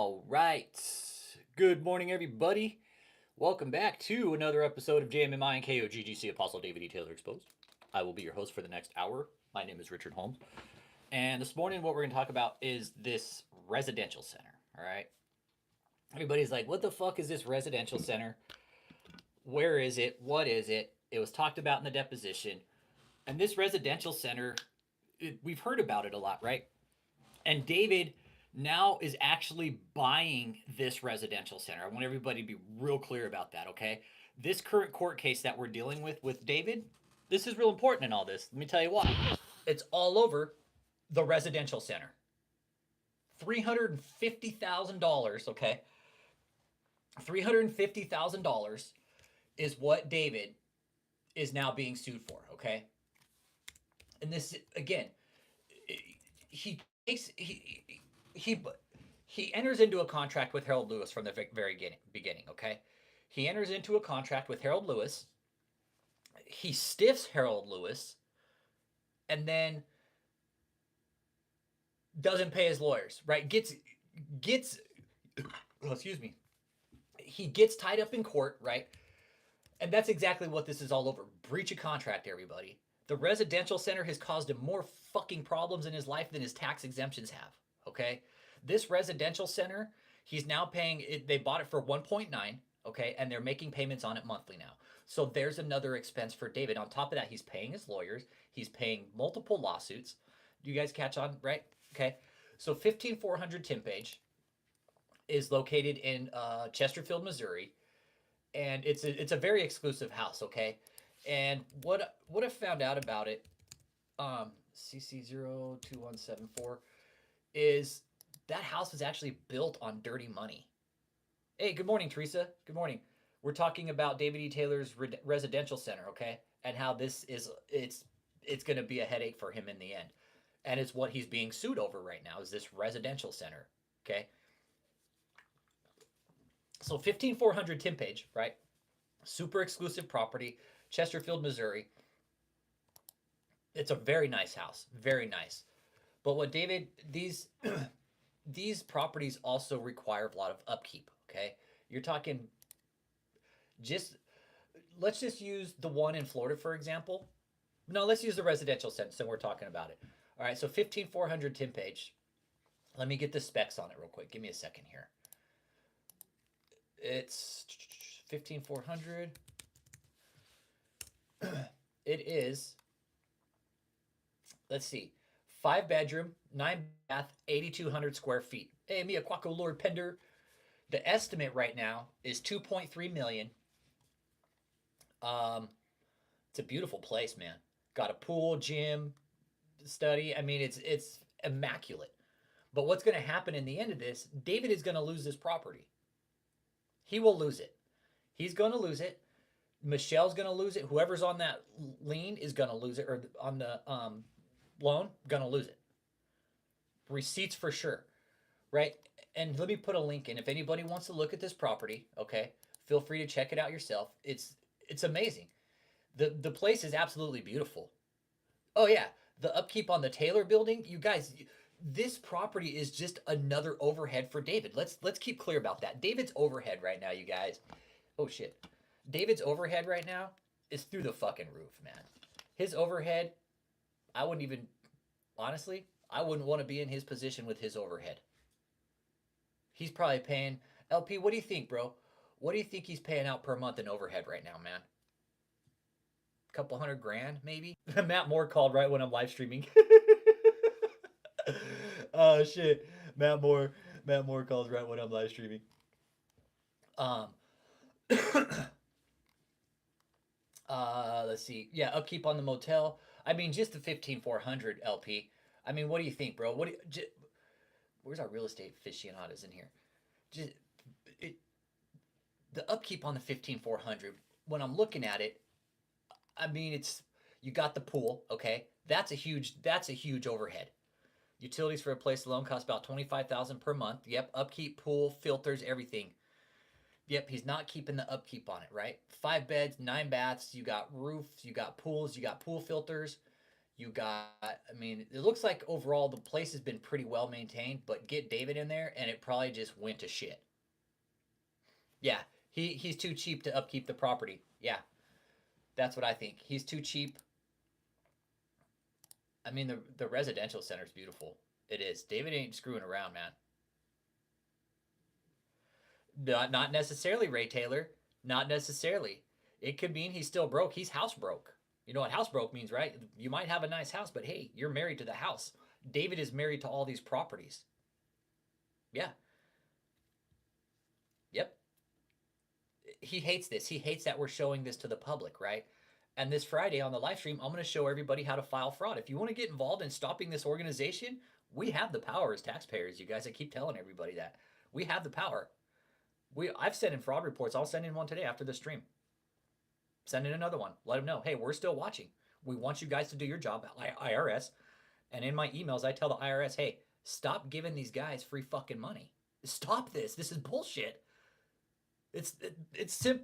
All right. Good morning, everybody. Welcome back to another episode of Jmmi and Koggc Apostle DavidETaylor Exposed. I will be your host for the next hour. My name is Richard Holmes. And this morning, what we're going to talk about is this residential center. All right. Everybody's like, what the fuck is this residential center? Where is it? What is it? It was talked about in the deposition. And this residential center, we've heard about it a lot, right? And David now is actually buying this residential center. I want everybody to be real clear about that, okay? This current court case that we're dealing with David, this is real important in all this. Let me tell you why. It's all over the residential center. $350,000, okay? $350,000 is what David is now being sued for, okay? And this, again, he enters into a contract with Harold Lewis from the very beginning, okay? He enters into a contract with Harold Lewis. He stiffs Harold Lewis and then doesn't pay his lawyers, right? Excuse me. He gets tied up in court, right? And that's exactly what this is all over. Breach of contract, everybody. The residential center has caused him more fucking problems in his life than his tax exemptions have, okay? This residential center, he's now paying, they bought it for 1.9, okay? And they're making payments on it monthly now. So there's another expense for David. On top of that, he's paying his lawyers. He's paying multiple lawsuits. Do you guys catch on, right? Okay. So 15400 Timpage is located in Chesterfield, Missouri. And it's a very exclusive house, okay? And what I found out about it, CC02174, is that house was actually built on dirty money. Hey, good morning, Teresa. Good morning. We're talking about DavidETaylor's residential center, okay? And how this is, it's going to be a headache for him in the end. And it's what he's being sued over right now, is this residential center, okay? So 15400 Timpage, right? Super exclusive property, Chesterfield, Missouri. It's a very nice house, very nice. But what David, these properties also require a lot of upkeep, okay? You're talking let's just use the one in Florida, for example. No, let's use the residential sense, and we're talking about it. All right, so 15400 Timpage. Let me get the specs on it real quick. Give me a second here. It's 15400. It is, let's see, 5-bedroom, 9-bath, 8,200 square feet. Hey, Mia Quaco Lord Pender. The estimate right now is $2.3 million. It's a beautiful place, man. Got a pool, gym, study. I mean, it's immaculate. But what's going to happen in the end of this? David is going to lose this property. He will lose it. He's going to lose it. Michelle's going to lose it. Whoever's on that lien is going to lose it, or on the loan, going to lose it. Receipts for sure, right? And let me put a link in. If anybody wants to look at this property, okay, feel free to check it out yourself. It's amazing. The place is absolutely beautiful. Oh yeah, the upkeep on the Taylor building, you guys, this property is just another overhead for David. Let's keep clear about that. David's overhead right now, you guys. Oh shit. David's overhead right now is through the fucking roof, man. His overhead, I wouldn't even, honestly, I wouldn't want to be in his position with his overhead. He's probably paying, LP, what do you think, bro? What do you think he's paying out per month in overhead right now, man? A couple $100,000, maybe? Matt Moore called right when I'm live streaming. Oh, shit. Matt Moore calls right when I'm live streaming. Let's see. Yeah, upkeep on the motel. I mean, just the 15400 LP. I mean, what do you think, bro? Where's our real estate aficionados in here? The upkeep on the 15400. When I'm looking at it, I mean, you got the pool, okay? That's a huge overhead. Utilities for a place alone cost about $25,000 per month. Yep, upkeep, pool, filters, everything. Yep, he's not keeping the upkeep on it, right? 5 beds, 9 baths, you got roofs, you got pools, you got pool filters. You got, I mean, it looks like overall the place has been pretty well maintained, but get David in there and it probably just went to shit. Yeah, he's too cheap to upkeep the property. Yeah, that's what I think. He's too cheap. I mean, the residential center's beautiful. It is. David ain't screwing around, man. Not necessarily, Ray Taylor. Not necessarily. It could mean he's still broke. He's house broke. You know what house broke means, right? You might have a nice house, but hey, you're married to the house. David is married to all these properties. Yeah. Yep. He hates this. He hates that we're showing this to the public, right? And this Friday on the live stream, I'm going to show everybody how to file fraud. If you want to get involved in stopping this organization, we have the power as taxpayers. You guys, I keep telling everybody that. We have the power. I've sent in fraud reports. I'll send in one today after the stream. Send in another one. Let them know, hey, we're still watching. We want you guys to do your job, IRS. And in my emails, I tell the IRS, hey, stop giving these guys free fucking money. Stop this. This is bullshit. It's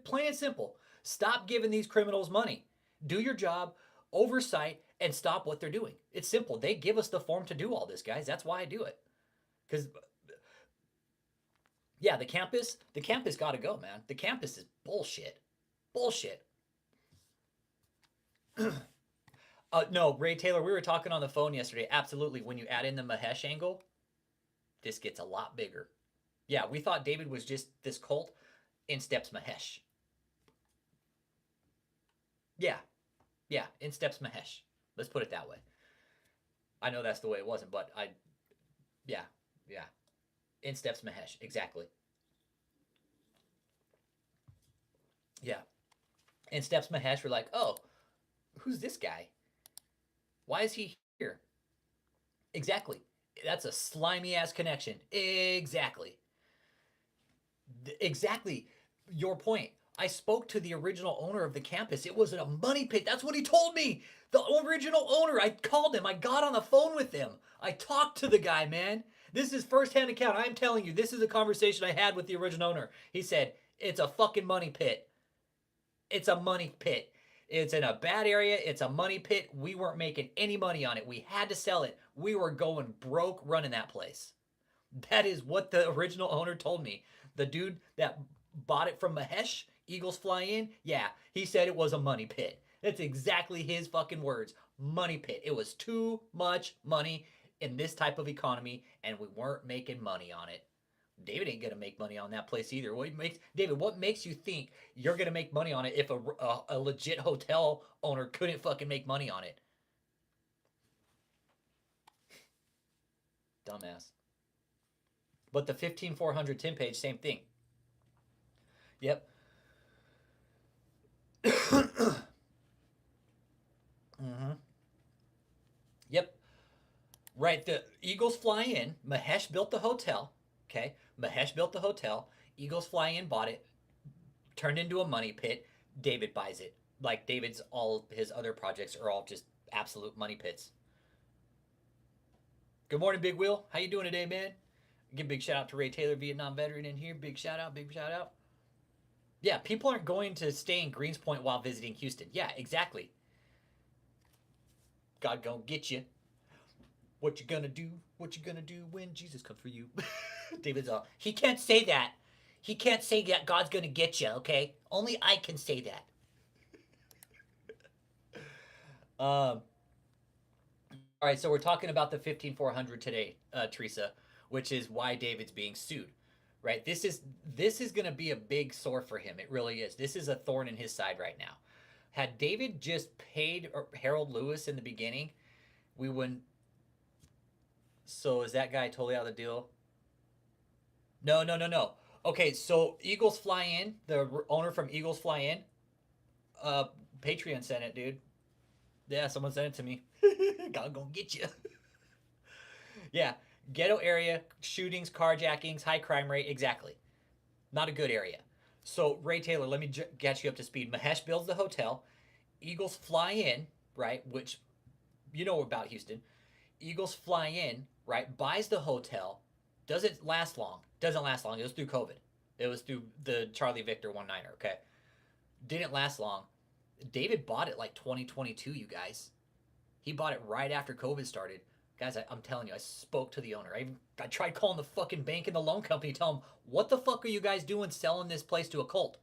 plain and simple. Stop giving these criminals money. Do your job, oversight, and stop what they're doing. It's simple. They give us the form to do all this, guys. That's why I do it. Because, yeah, the campus got to go, man. The campus is bullshit. Bullshit. No, Ray Taylor, we were talking on the phone yesterday. Absolutely. When you add in the Mahesh angle, this gets a lot bigger. Yeah, we thought David was just this cult. In steps Mahesh. Yeah. Yeah, in steps Mahesh. Let's put it that way. I know that's the way it wasn't, but yeah. In steps Mahesh, exactly. Yeah. In steps Mahesh, we're like, oh, who's this guy? Why is he here? Exactly. That's a slimy ass connection. Exactly. Exactly your point. I spoke to the original owner of the campus. It wasn't a money pit. That's what he told me. The original owner. I called him. I got on the phone with him. I talked to the guy, man. This is first-hand account. I'm telling you, this is a conversation I had with the original owner. He said, it's a fucking money pit. It's a money pit. It's in a bad area. It's a money pit. We weren't making any money on it. We had to sell it. We were going broke running that place. That is what the original owner told me. The dude that bought it from Mahesh, Eagles Fly In, yeah, he said it was a money pit. That's exactly his fucking words. Money pit. It was too much money in this type of economy, and we weren't making money on it. David ain't gonna make money on that place either. David, what makes you think you're gonna make money on it if a legit hotel owner couldn't fucking make money on it? Dumbass. But the 15400 Tim page, same thing. Yep. Mm-hmm. Yep. Right. The Eagles Fly In. Mahesh built the hotel. Okay. Mahesh built the hotel. Eagles Fly In bought it. Turned into a money pit. David buys it. Like David's, all his other projects are all just absolute money pits. Good morning, Big Wheel. How you doing today, man? Give a big shout out to Ray Taylor, Vietnam veteran in here. Big shout out, big shout out. Yeah, people aren't going to stay in Greenspoint while visiting Houston. Yeah, exactly. God gonna get you. What you gonna do? What you gonna do when Jesus comes for you? David's all, he can't say that. He can't say that God's gonna get you, okay? Only I can say that. All right, so we're talking about the 15400 today, Teresa, which is why David's being sued, right? This is going to be a big sore for him. It really is. This is a thorn in his side right now. Had David just paid Harold Lewis in the beginning, we wouldn't. So is that guy totally out of the deal? No. Okay, so Eagles Fly In, the owner from Eagles Fly In, Patreon sent it, dude. Yeah, someone sent it to me. God gonna get you. Yeah, ghetto area, shootings, carjackings, high crime rate, exactly. Not a good area. So, Ray Taylor, let me get you up to speed. Mahesh builds the hotel. Eagles Fly In, right, which you know about Houston. Eagles Fly In, right, buys the hotel. Doesn't last long. Doesn't last long. It was through COVID. It was through the Charlie Victor 1-9er, okay? Didn't last long. David bought it like 2022, you guys. He bought it right after COVID started. Guys, I'm telling you, I spoke to the owner. I tried calling the fucking bank and the loan company to tell them, what the fuck are you guys doing selling this place to a cult?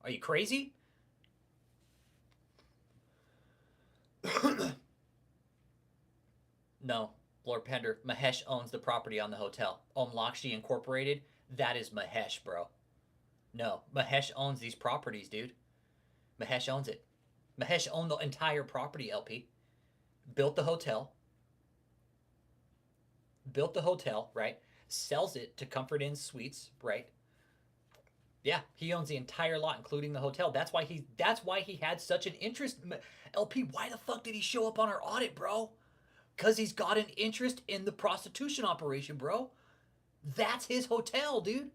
Are you crazy? No, Lord Pender, Mahesh owns the property on the hotel. Lakshmi Incorporated, that is Mahesh, bro. No, Mahesh owns these properties, dude. Mahesh owns it. Mahesh owned the entire property, LP. Built the hotel. Right? Sells it to Comfort Inn Suites, right? Yeah, he owns the entire lot, including the hotel. That's why he had such an interest. LP, why the fuck did he show up on our audit, bro? Because he's got an interest in the prostitution operation, bro. That's his hotel, dude.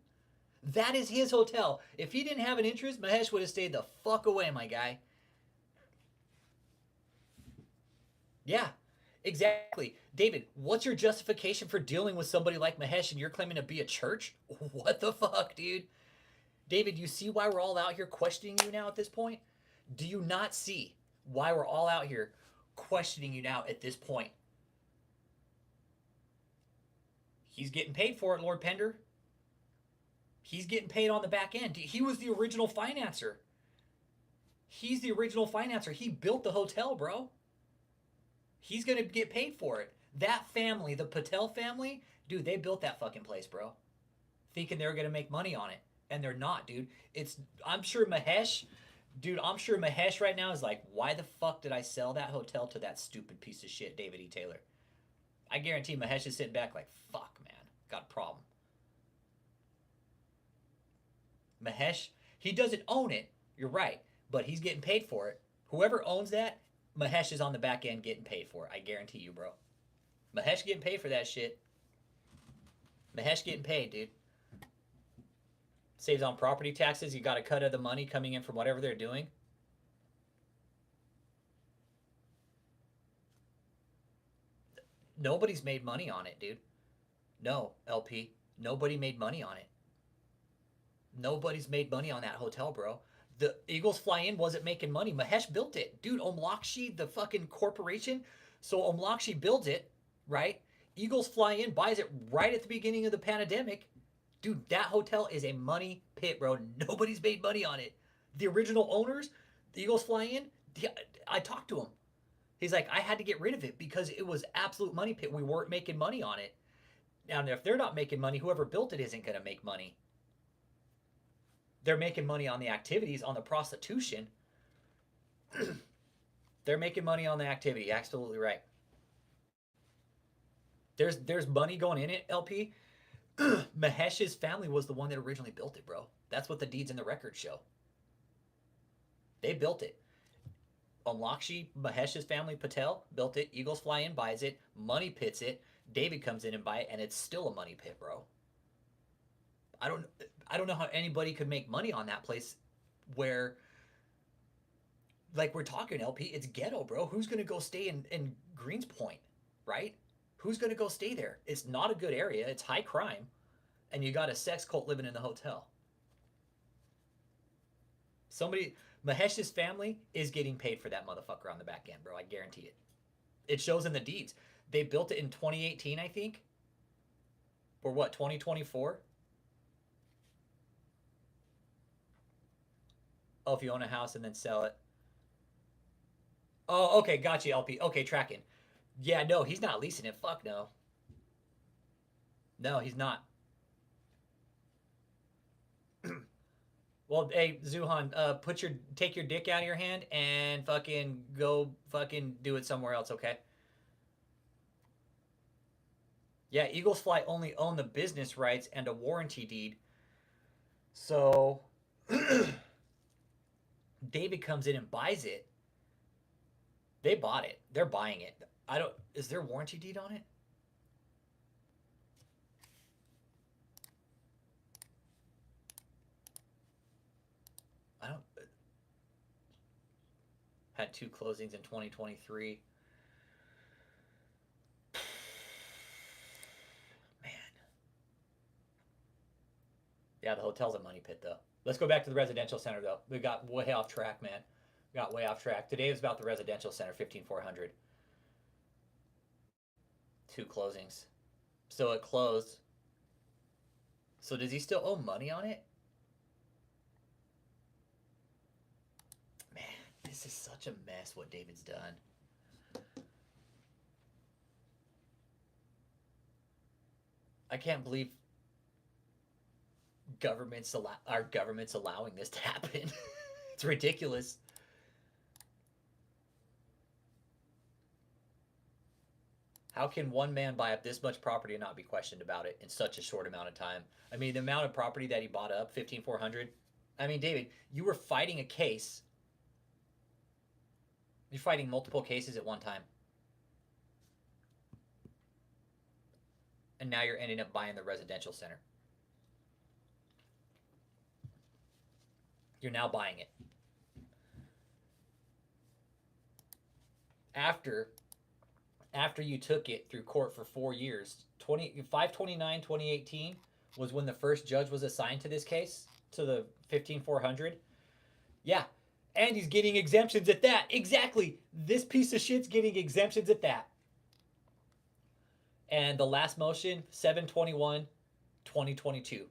That is his hotel. If he didn't have an interest, Mahesh would have stayed the fuck away, my guy. Yeah, exactly. David, what's your justification for dealing with somebody like Mahesh and you're claiming to be a church? What the fuck, dude? David, you see why we're all out here questioning you now at this point? Do you not see why we're all out here questioning you now at this point? He's getting paid for it, Lord Pender. He's getting paid on the back end. He was the original financer. He's the original financer. He built the hotel, bro. He's going to get paid for it. That family, the Patel family, dude, they built that fucking place, bro. Thinking they were going to make money on it. And they're not, dude. I'm sure Mahesh right now is like, why the fuck did I sell that hotel to that stupid piece of shit, DavidETaylor? I guarantee Mahesh is sitting back like, fuck, man. Got a problem. Mahesh, he doesn't own it. You're right. But he's getting paid for it. Whoever owns that, Mahesh is on the back end getting paid for it. I guarantee you, bro. Mahesh getting paid for that shit. Mahesh getting paid, dude. Saves on property taxes. You got a cut of the money coming in from whatever they're doing. Nobody's made money on it, dude. No, LP. Nobody made money on it. Nobody's made money on that hotel, bro. The Eagles Fly In wasn't making money. Mahesh built it. Dude, Lakshmi, the fucking corporation. So Lakshmi builds it, right? Eagles Fly In buys it right at the beginning of the pandemic. Dude, that hotel is a money pit, bro. Nobody's made money on it. The original owners, the Eagles Fly In, I talked to him. He's like, I had to get rid of it because it was absolute money pit. We weren't making money on it. Now, if they're not making money, whoever built it isn't going to make money. They're making money on the activities, on the prostitution. They're making money on the activity. Absolutely right. There's money going in it, LP. Mahesh's family was the one that originally built it, bro. That's what the deeds and the records show. They built it. Lakshmi, Mahesh's family, Patel, built it. Eagles Fly In, buys it. Money pits it. David comes in and buy it, and it's still a money pit, bro. I don't know how anybody could make money on that place where, like we're talking, LP, it's ghetto, bro. Who's going to go stay in Greenspoint, right? Who's going to go stay there? It's not a good area. It's high crime. And you got a sex cult living in the hotel. Mahesh's family is getting paid for that motherfucker on the back end, bro. I guarantee it. It shows in the deeds. They built it in 2018, I think. Or what, 2024? Oh, if you own a house and then sell it. Oh, okay, gotcha, LP. Okay, tracking. Yeah, no, he's not leasing it. Fuck no. No, he's not. Well, hey, Zuhan, take your dick out of your hand and fucking go fucking do it somewhere else, okay? Yeah, Eagles Fly only own the business rights and a warranty deed. So David comes in and buys it. They bought it. They're buying it. Is there a warranty deed on it? Had 2 closings in 2023. Man. Yeah, the hotel's a money pit, though. Let's go back to the residential center, though. We got way off track, man. Got way off track. Today is about the residential center, 15400. 2 closings. So it closed. So does he still owe money on it? Man, this is such a mess what David's done. I can't believe our government's allowing this to happen. It's ridiculous. How can one man buy up this much property and not be questioned about it in such a short amount of time? I mean, the amount of property that he bought up, 15,400. I mean, David, you were fighting a case. You're fighting multiple cases at one time. And now you're ending up buying the residential center. You're now buying it. After you took it through court for 4 years, 5/29/2018 was when the first judge was assigned to this case, to the 15,400. Yeah, and he's getting exemptions at that. Exactly. This piece of shit's getting exemptions at that. And the last motion, 7/21/2022.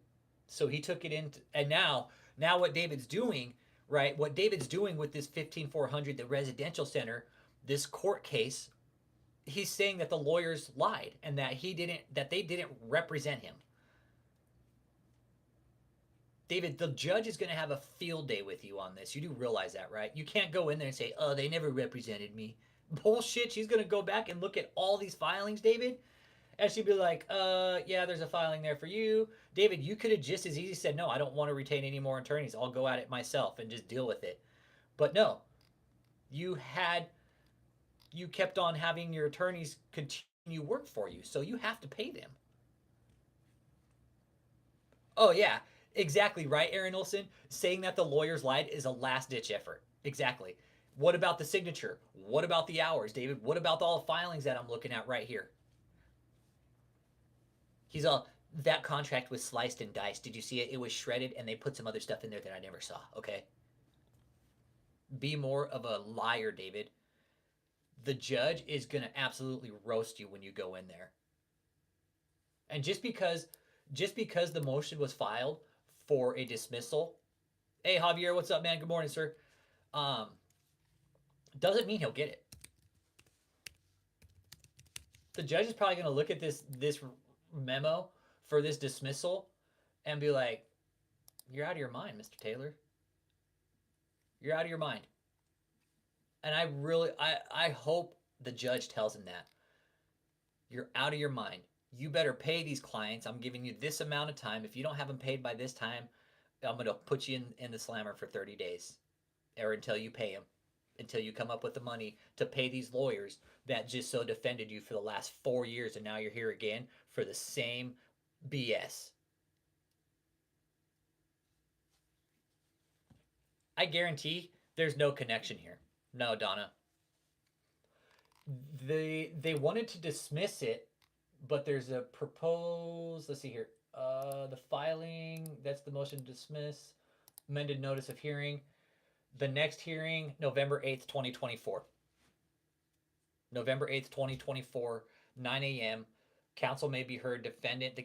So he took it in, and now what David's doing, right? What David's doing with this 15,400, the residential center, this court case, he's saying that the lawyers lied and that they didn't represent him. David, the judge is going to have a field day with you on this. You do realize that, right? You can't go in there and say, "Oh, they never represented me." Bullshit. She's going to go back and look at all these filings, David, and she'd be like, yeah, there's a filing there for you. David, you could have just as easy said, "No, I don't want to retain any more attorneys. I'll go at it myself and just deal with it." But no, you kept on having your attorneys continue work for you, so you have to pay them. Oh, yeah, exactly right, Aaron Olson. Saying that the lawyers lied is a last-ditch effort. Exactly. What about the signature? What about the hours, David? What about all the filings that I'm looking at right here? He's all, that contract was sliced and diced. Did you see it? It was shredded, and they put some other stuff in there that I never saw, okay? Be more of a liar, David. The judge is going to absolutely roast you when you go in there. And just because the motion was filed for a dismissal, hey Javier, what's up, man? Good morning, sir. Doesn't mean he'll get it. The judge is probably going to look at this memo for this dismissal and be like, "You're out of your mind, Mr. Taylor. You're out of your mind." And I hope the judge tells him that. You're out of your mind. You better pay these clients. I'm giving you this amount of time. If you don't have them paid by this time, I'm going to put you in the slammer for 30 days. Or until you pay them. Until you come up with the money to pay these lawyers that just so defended you for the last 4 years, and now you're here again for the same BS. I guarantee there's no connection here. No, Donna. They wanted to dismiss it, but there's a proposed, let's see here, the filing, that's the motion to dismiss, amended notice of hearing. The next hearing, November 8th, 2024. November 8th, 2024, 9 a.m. Counsel may be heard, defendant, the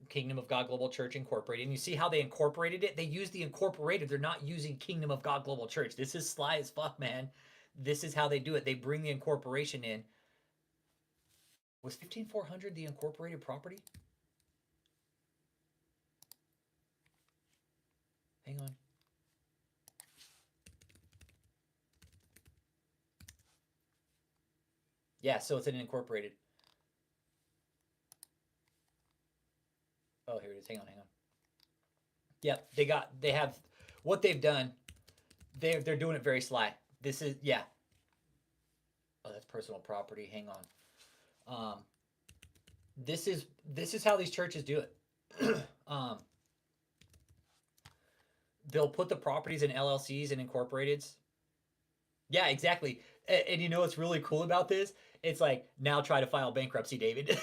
Kingdom of God Global Church Incorporated. And you see how they incorporated it? They use the incorporated. They're not using Kingdom of God Global Church. This is sly as fuck, man. This is how they do it. They bring the incorporation in. Was 15,400 the incorporated property? Hang on. Yeah, so it's an incorporated. Oh, here it is. Hang on. Yep, they have what they've done. They're doing it very sly. This is, yeah. Oh, that's personal property. Hang on. This is how these churches do it. They'll put the properties in LLCs and incorporateds. Yeah, exactly. And you know what's really cool about this? It's like, now try to file bankruptcy, David.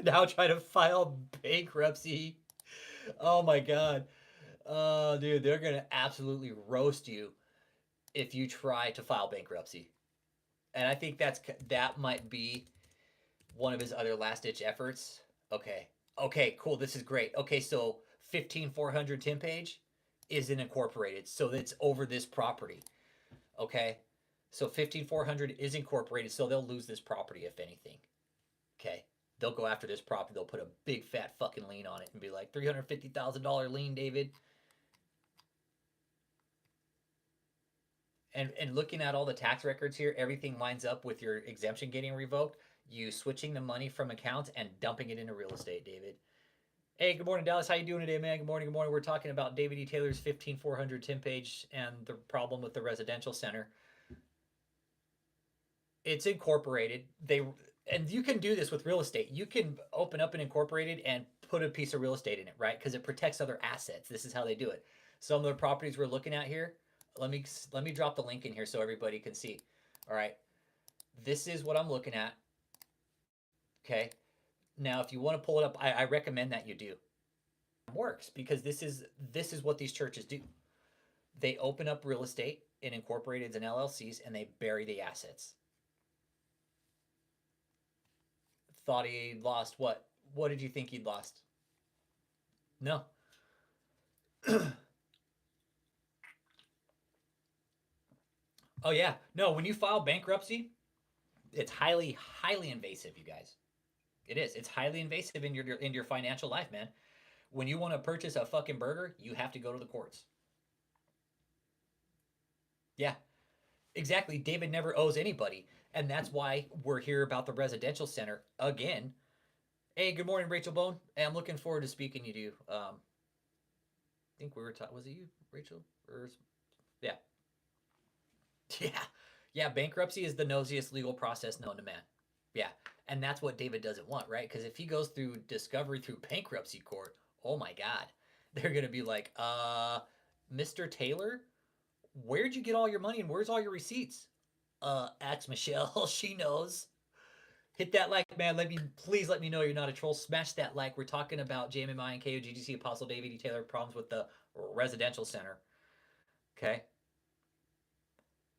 Now try to file bankruptcy. Oh my God. Oh, dude, they're going to absolutely roast you if you try to file bankruptcy. And I think that might be one of his other last ditch efforts. Okay. Okay, cool. This is great. Okay, so 15400 Tim Page isn't incorporated, so it's over this property. Okay. So 15400 is incorporated, so they'll lose this property if anything. Okay. They'll go after this property. They'll put a big fat fucking lien on it and be like, $350,000 lien, David. And looking at all the tax records here, everything lines up with your exemption getting revoked, you switching the money from accounts and dumping it into real estate, David. Hey, good morning, Dallas. How you doing today, man? Good morning, good morning. We're talking about DavidETaylor's 15400 Tim Page and the problem with the residential center. It's incorporated. And you can do this with real estate. You can open up an incorporated and put a piece of real estate in it, right? Because it protects other assets. This is how they do it. Some of the properties we're looking at here, let me drop the link in here so everybody can see. All right. This is what I'm looking at. Okay. Now, if you want to pull it up, I recommend that you do. It works because this is what these churches do. They open up real estate in incorporateds and LLCs and they bury the assets. Thought he lost what? What did you think he'd lost? No. Oh yeah. No, when you file bankruptcy, it's highly, highly invasive, you guys. It is. It's highly invasive in your financial life, man. When you want to purchase a fucking burger, you have to go to the courts. Yeah. Exactly. David never owes anybody. And that's why we're here about the residential center again. Hey, good morning, Rachel Bone. Hey, I'm looking forward to speaking to you. I think we were talking, was it you, Rachel? Or yeah. Yeah. Yeah, bankruptcy is the nosiest legal process known to man. Yeah. And that's what David doesn't want, right? Because if he goes through discovery through bankruptcy court, oh my God, they're going to be like, Mr. Taylor, where'd you get all your money and where's all your receipts? Ask Michelle. She knows. Hit that like, man. Please let me know you're not a troll. Smash that like. We're talking about Jmmi and Koggc Apostle DavidETaylor problems with the residential center. Okay.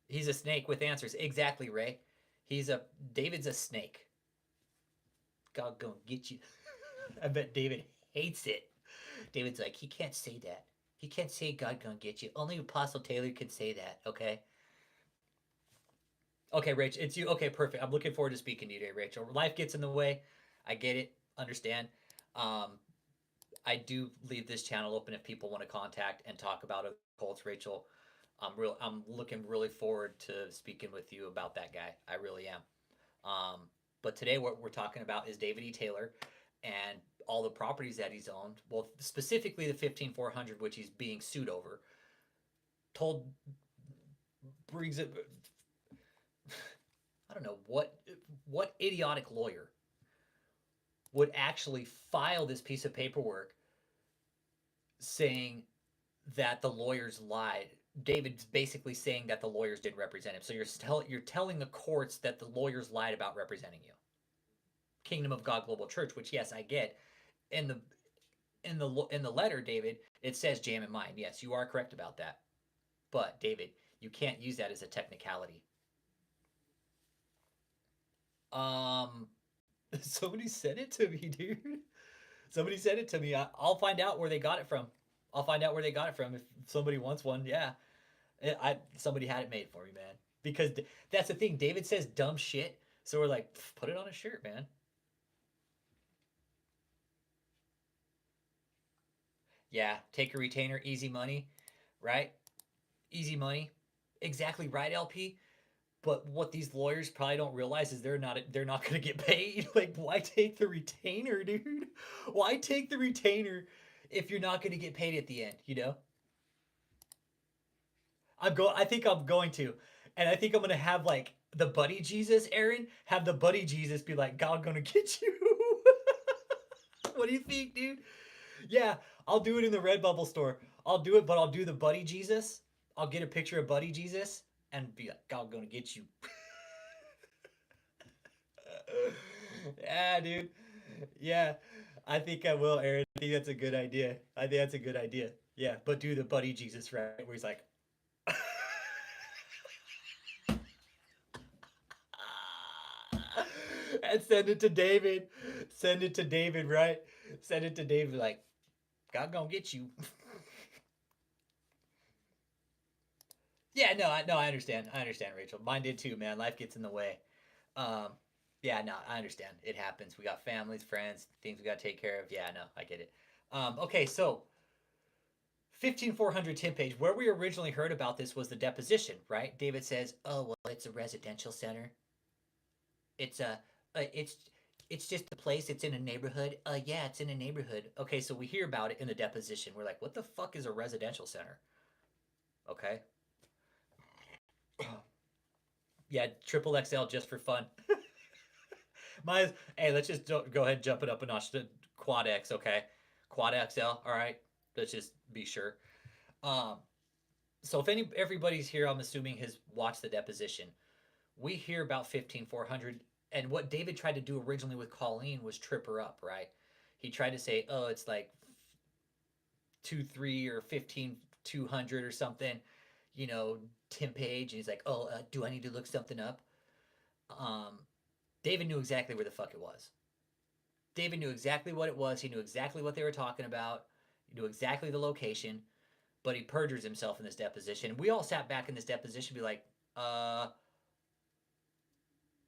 He's a snake with answers. Exactly, Ray. David's a snake. God gonna get you. I bet David hates it. David's like, he can't say that. He can't say God gonna get you. Only Apostle Taylor can say that, okay? Okay, Rach, it's you. Okay, perfect. I'm looking forward to speaking to you today, Rachel. Life gets in the way. I get it. Understand. I do leave this channel open if people want to contact and talk about it. Colts, Rachel. I'm looking really forward to speaking with you about that guy. I really am. But today what we're talking about is DavidETaylor and all the properties that he's owned. Well, specifically the 15400, which he's being sued over. Brings it. I don't know what idiotic lawyer would actually file this piece of paperwork saying that the lawyers lied. David's basically saying that the lawyers didn't represent him. So you're telling the courts that the lawyers lied about representing you. Kingdom of God Global Church, which yes, I get. In the letter, David, it says jam in mind. Yes, you are correct about that. But David, you can't use that as a technicality. Somebody said it to me, dude. Somebody said it to me. I'll find out where they got it from. If somebody wants one. Yeah. Somebody had it made for me, man. Because that's the thing. David says dumb shit. So we're like, put it on a shirt, man. Yeah. Take a retainer, easy money, right? Easy money. Exactly right, LP. But what these lawyers probably don't realize is they're not going to get paid. Like, why take the retainer, dude? Why take the retainer if you're not going to get paid at the end, you know? I think I'm going to. And I think I'm going to have like the buddy Jesus, Aaron, have the buddy Jesus be like, God gonna get you. What do you think, dude? Yeah, I'll do it in the Redbubble store. I'll do it, but I'll do the buddy Jesus. I'll get a picture of buddy Jesus and be like, God gonna get you. Yeah, dude. Yeah, I think I will, Aaron. I think that's a good idea. Yeah, but do the buddy Jesus, right? Where he's like, And send it to David. Send it to David, right? Send it to David like, God gonna get you. Yeah, no, I understand. I understand, Rachel. Mine did too, man. Life gets in the way. Um, yeah, no, I understand. It happens. We got families, friends, things we got to take care of. Yeah, no, I get it. Okay, so 15400 tip page. Where we originally heard about this was the deposition, right? David says, "Oh well, it's a residential center. It's it's just a place. It's in a neighborhood. Yeah, it's in a neighborhood. Okay, so we hear about it in the deposition. We're like, what the fuck is a residential center? Okay, yeah, triple XL just for fun. My hey, let's just go ahead and jump it up a notch to quad X. Okay, quad XL. All right, let's just be sure. Um, so if everybody's here, I'm assuming has watched the deposition. We hear about 15400, and what David tried to do originally with Colleen was trip her up, right? He tried to say, oh, it's like 2-3 or 15200 or something, you know, Tim Page, and he's like, oh, do I need to look something up? Um, David knew exactly where the fuck it was. David knew exactly what it was. He knew exactly what they were talking about. He knew exactly the location, but he perjures himself in this deposition. We all sat back in this deposition, be like,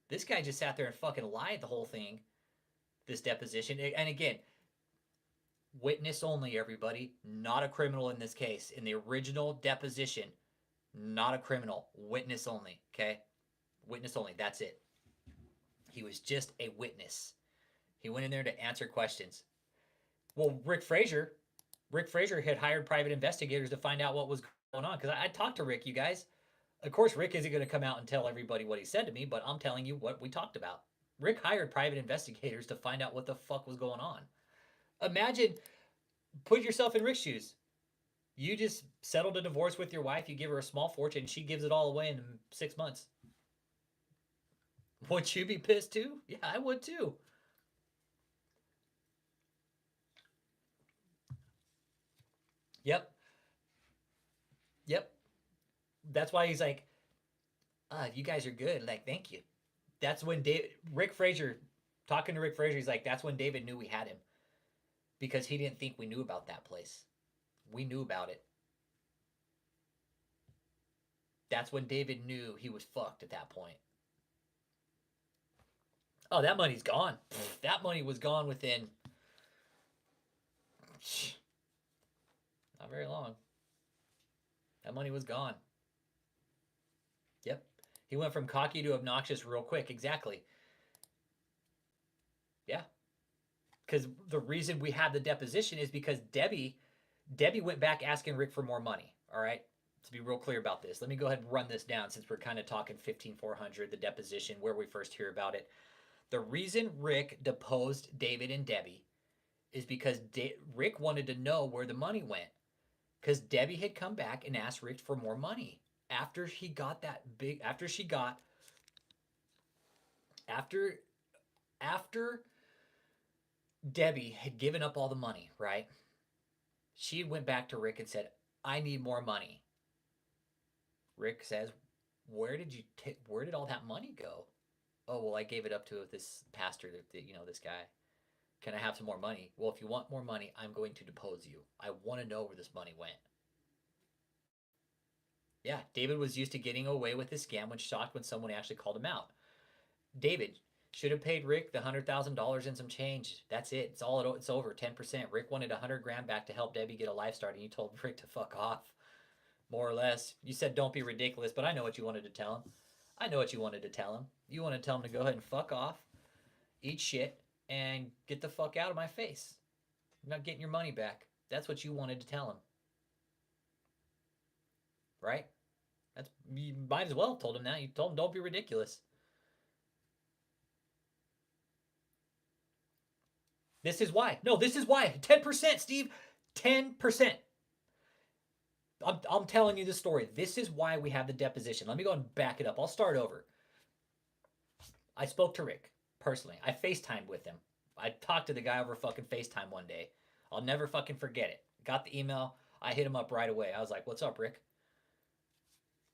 this guy just sat there and fucking lied the whole thing. This deposition, and again, witness only, everybody. Not a criminal in this case. In the original deposition, not a criminal. Witness only. Okay, witness only. That's it. He was just a witness. He went in there to answer questions. Well, Rick Frazier had hired private investigators to find out what was going on. Because I talked to Rick, you guys. Of course, Rick isn't going to come out and tell everybody what he said to me, but I'm telling you what we talked about. Rick hired private investigators to find out what the fuck was going on. Imagine, put yourself in Rick's shoes. You just settled a divorce with your wife. You give her a small fortune. She gives it all away in 6 months. Would you be pissed too? Yeah, I would too. Yep. Yep. That's why he's like, you guys are good. Like, thank you. That's when Rick Frazier, talking to Rick Frazier, he's like, that's when David knew we had him. Because he didn't think we knew about that place. We knew about it. That's when David knew he was fucked at that point. Oh, that money's gone. That money was gone within not very long. That money was gone. Yep. He went from cocky to obnoxious real quick. Exactly. Yeah. Because the reason we had the deposition is because Debbie went back asking Rick for more money. All right. To be real clear about this, let me go ahead and run this down since we're kind of talking 15400, the deposition, where we first hear about it. The reason Rick deposed David and Debbie is because Rick wanted to know where the money went. Because Debbie had come back and asked Rick for more money after he got that big, after Debbie had given up all the money, right? She went back to Rick and said, I need more money. Rick says, where did all that money go? Oh, well, I gave it up to this pastor, this guy. Can I have some more money? Well, if you want more money, I'm going to depose you. I want to know where this money went. Yeah, David was used to getting away with this scam when shocked when someone actually called him out. David should have paid Rick the $100,000 and some change. That's it. It's over. 10%. Rick wanted $100,000 back to help Debbie get a life start, and you told Rick to fuck off. More or less. You said don't be ridiculous, but I know what you wanted to tell him. You want to tell him to go ahead and fuck off, eat shit, and get the fuck out of my face. You're not getting your money back. That's what you wanted to tell him. Right? You might as well have told him that. You told him don't be ridiculous. This is why. No, this is why. 10%, Steve. 10%. I'm telling you the story. This is why we have the deposition. Let me go and back it up. I'll start over. I spoke to Rick personally. I FaceTimed with him. I talked to the guy over fucking FaceTime one day. I'll never fucking forget it. Got the email. I hit him up right away. I was like, what's up, Rick?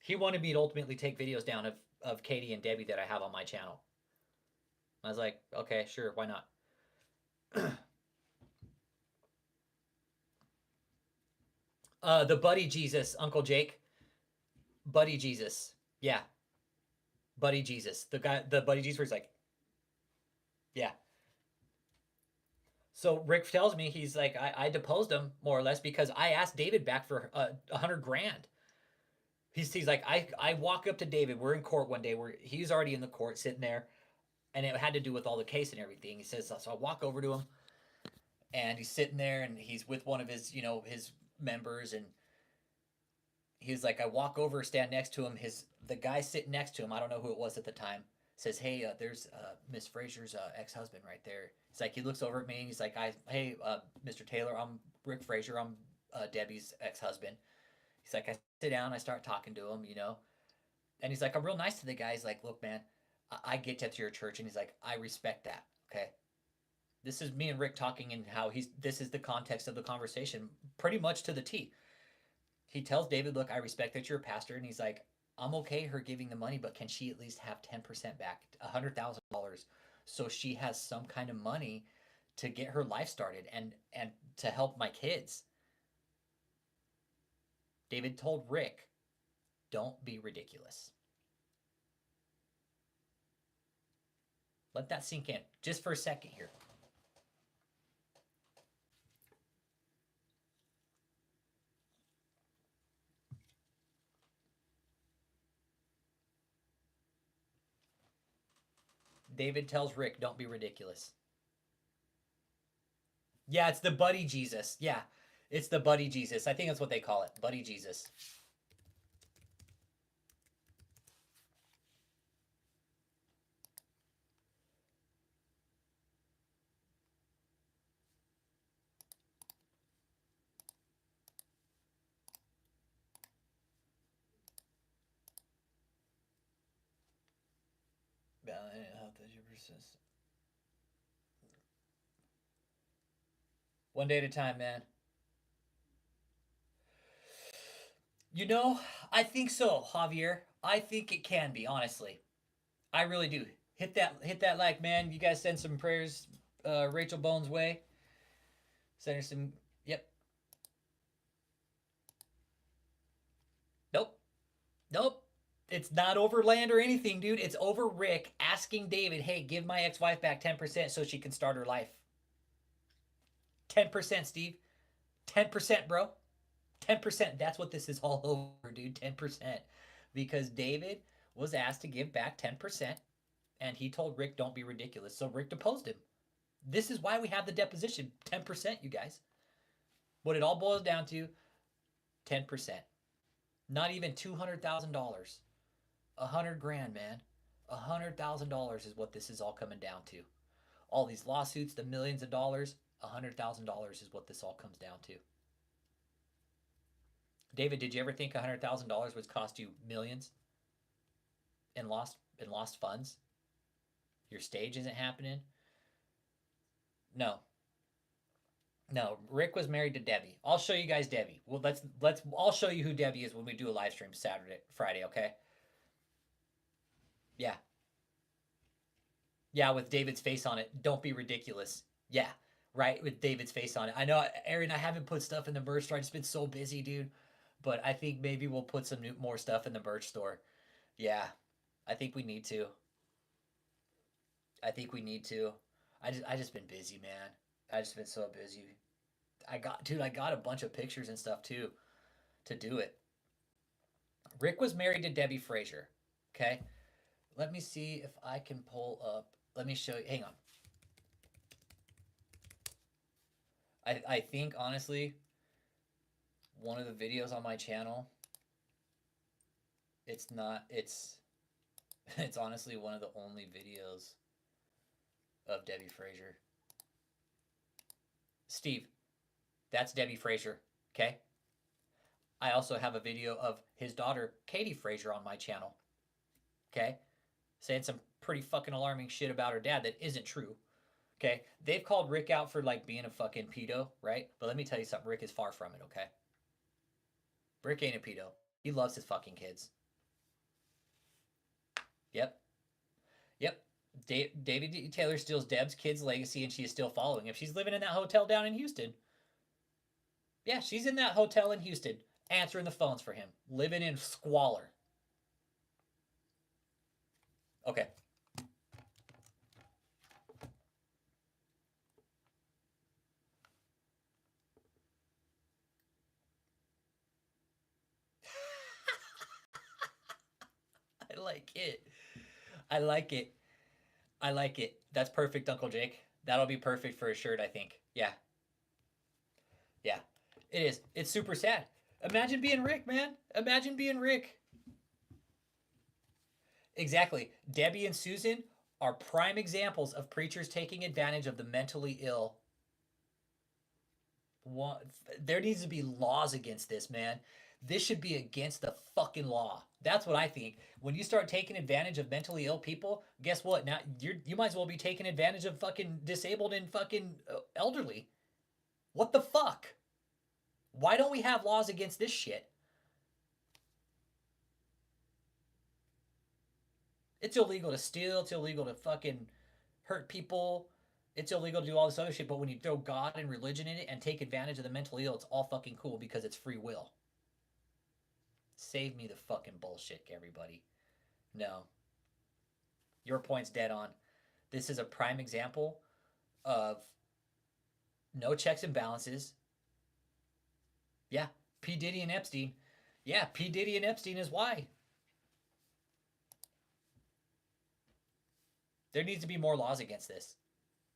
He wanted me to ultimately take videos down of Katie and Debbie that I have on my channel. I was like, okay, sure, why not? The Buddy Jesus, Uncle Jake. Buddy Jesus. Yeah, Buddy Jesus. The guy, the Buddy Jesus, where he's like, yeah. So Rick tells me, he's like, I deposed him more or less because I asked David back for 100 grand. He's like, I walk up to David. We're in court one day where he's already in the court sitting there, and it had to do with all the case and everything. He says, so I walk over to him, and he's sitting there, and he's with one of his, his members, and he's like, I walk over, stand next to him. The guy sitting next to him, I don't know who it was at the time, says, hey, there's Miss Fraser's ex-husband right there. It's like, he looks over at me, and he's like, hey, Mr. Taylor, I'm Rick Fraser. I'm Debbie's ex-husband. He's like, I sit down, I start talking to him, and he's like, I'm real nice to the guy. He's like, look, man, I get to your church, and he's like, I respect that. Okay. This is me and Rick talking, and how this is the context of the conversation, pretty much to the T. He tells David, look, I respect that you're a pastor, and he's like, I'm okay her giving the money, but can she at least have 10% back, $100,000, so she has some kind of money to get her life started and to help my kids. David told Rick, don't be ridiculous. Let that sink in just for a second here. David tells Rick, don't be ridiculous. Yeah, it's the Buddy Jesus. Yeah, it's the Buddy Jesus. I think that's what they call it. Buddy Jesus. One day at a time, man. I think so, Javier. I think it can be, honestly. I really do. Hit that like, man. You guys send some prayers Rachel Bones' way. Send her some. Yep. Nope. Nope. It's not over land or anything, dude. It's over Rick asking David, hey, give my ex-wife back 10% so she can start her life. 10%, Steve. 10%, bro. 10%. That's what this is all over, dude. 10%. Because David was asked to give back 10%, and he told Rick, don't be ridiculous. So Rick deposed him. This is why we have the deposition. 10%, you guys. What it all boils down to, 10%. Not even $200,000. 100 grand, man. $100,000 is what this is all coming down to. All these lawsuits, the millions of dollars, $100,000 is what this all comes down to. David, did you ever think $100,000 would cost you millions in lost funds? Your stage isn't happening. No. Rick was married to Debbie. I'll show you guys Debbie. Well, I'll show you who Debbie is when we do a live stream Friday, okay? Yeah. Yeah, with David's face on it. Don't be ridiculous. Yeah, right, with David's face on it. I know, Aaron, I haven't put stuff in the merch store. I've just been so busy, dude. But I think maybe we'll put some more stuff in the merch store. Yeah, I think we need to. I think we need to. I just been busy, man. I just been so busy. I got a bunch of pictures and stuff too to do it. Rick was married to Debbie Fraser. Okay, let me see if I can pull up. Let me show you. Hang on. I think honestly, one of the videos on my channel, it's not. It's honestly one of the only videos of Debbie Fraser. Steve, that's Debbie Fraser. Okay. I also have a video of his daughter, Katie Fraser, on my channel. Okay. Saying some pretty fucking alarming shit about her dad that isn't true. Okay. They've called Rick out for like being a fucking pedo, right? But let me tell you something. Rick is far from it, okay? Rick ain't a pedo. He loves his fucking kids. Yep. Yep. DavidETaylor steals Deb's kid's legacy and she is still following. If she's living in that hotel down in Houston, yeah, she's in that hotel in Houston, answering the phones for him, living in squalor. Okay. I like it. I like it. I like it. That's perfect, Uncle Jake. That'll be perfect for a shirt, I think. Yeah. Yeah. It is. It's super sad. Imagine being Rick, man. Imagine being Rick. Exactly. Debbie and Susan are prime examples of preachers taking advantage of the mentally ill. There needs to be laws against this, man. This should be against the fucking law. That's what I think. When you start taking advantage of mentally ill people, guess what? Now you might as well be taking advantage of fucking disabled and fucking elderly. What the fuck? Why don't we have laws against this shit? It's illegal to steal. It's illegal to fucking hurt people. It's illegal to do all this other shit. But when you throw God and religion in it and take advantage of the mentally ill, it's all fucking cool because it's free will. Save me the fucking bullshit, everybody. No. Your point's dead on. This is a prime example of no checks and balances. Yeah, P. Diddy and Epstein. Yeah, P. Diddy and Epstein is why. There needs to be more laws against this,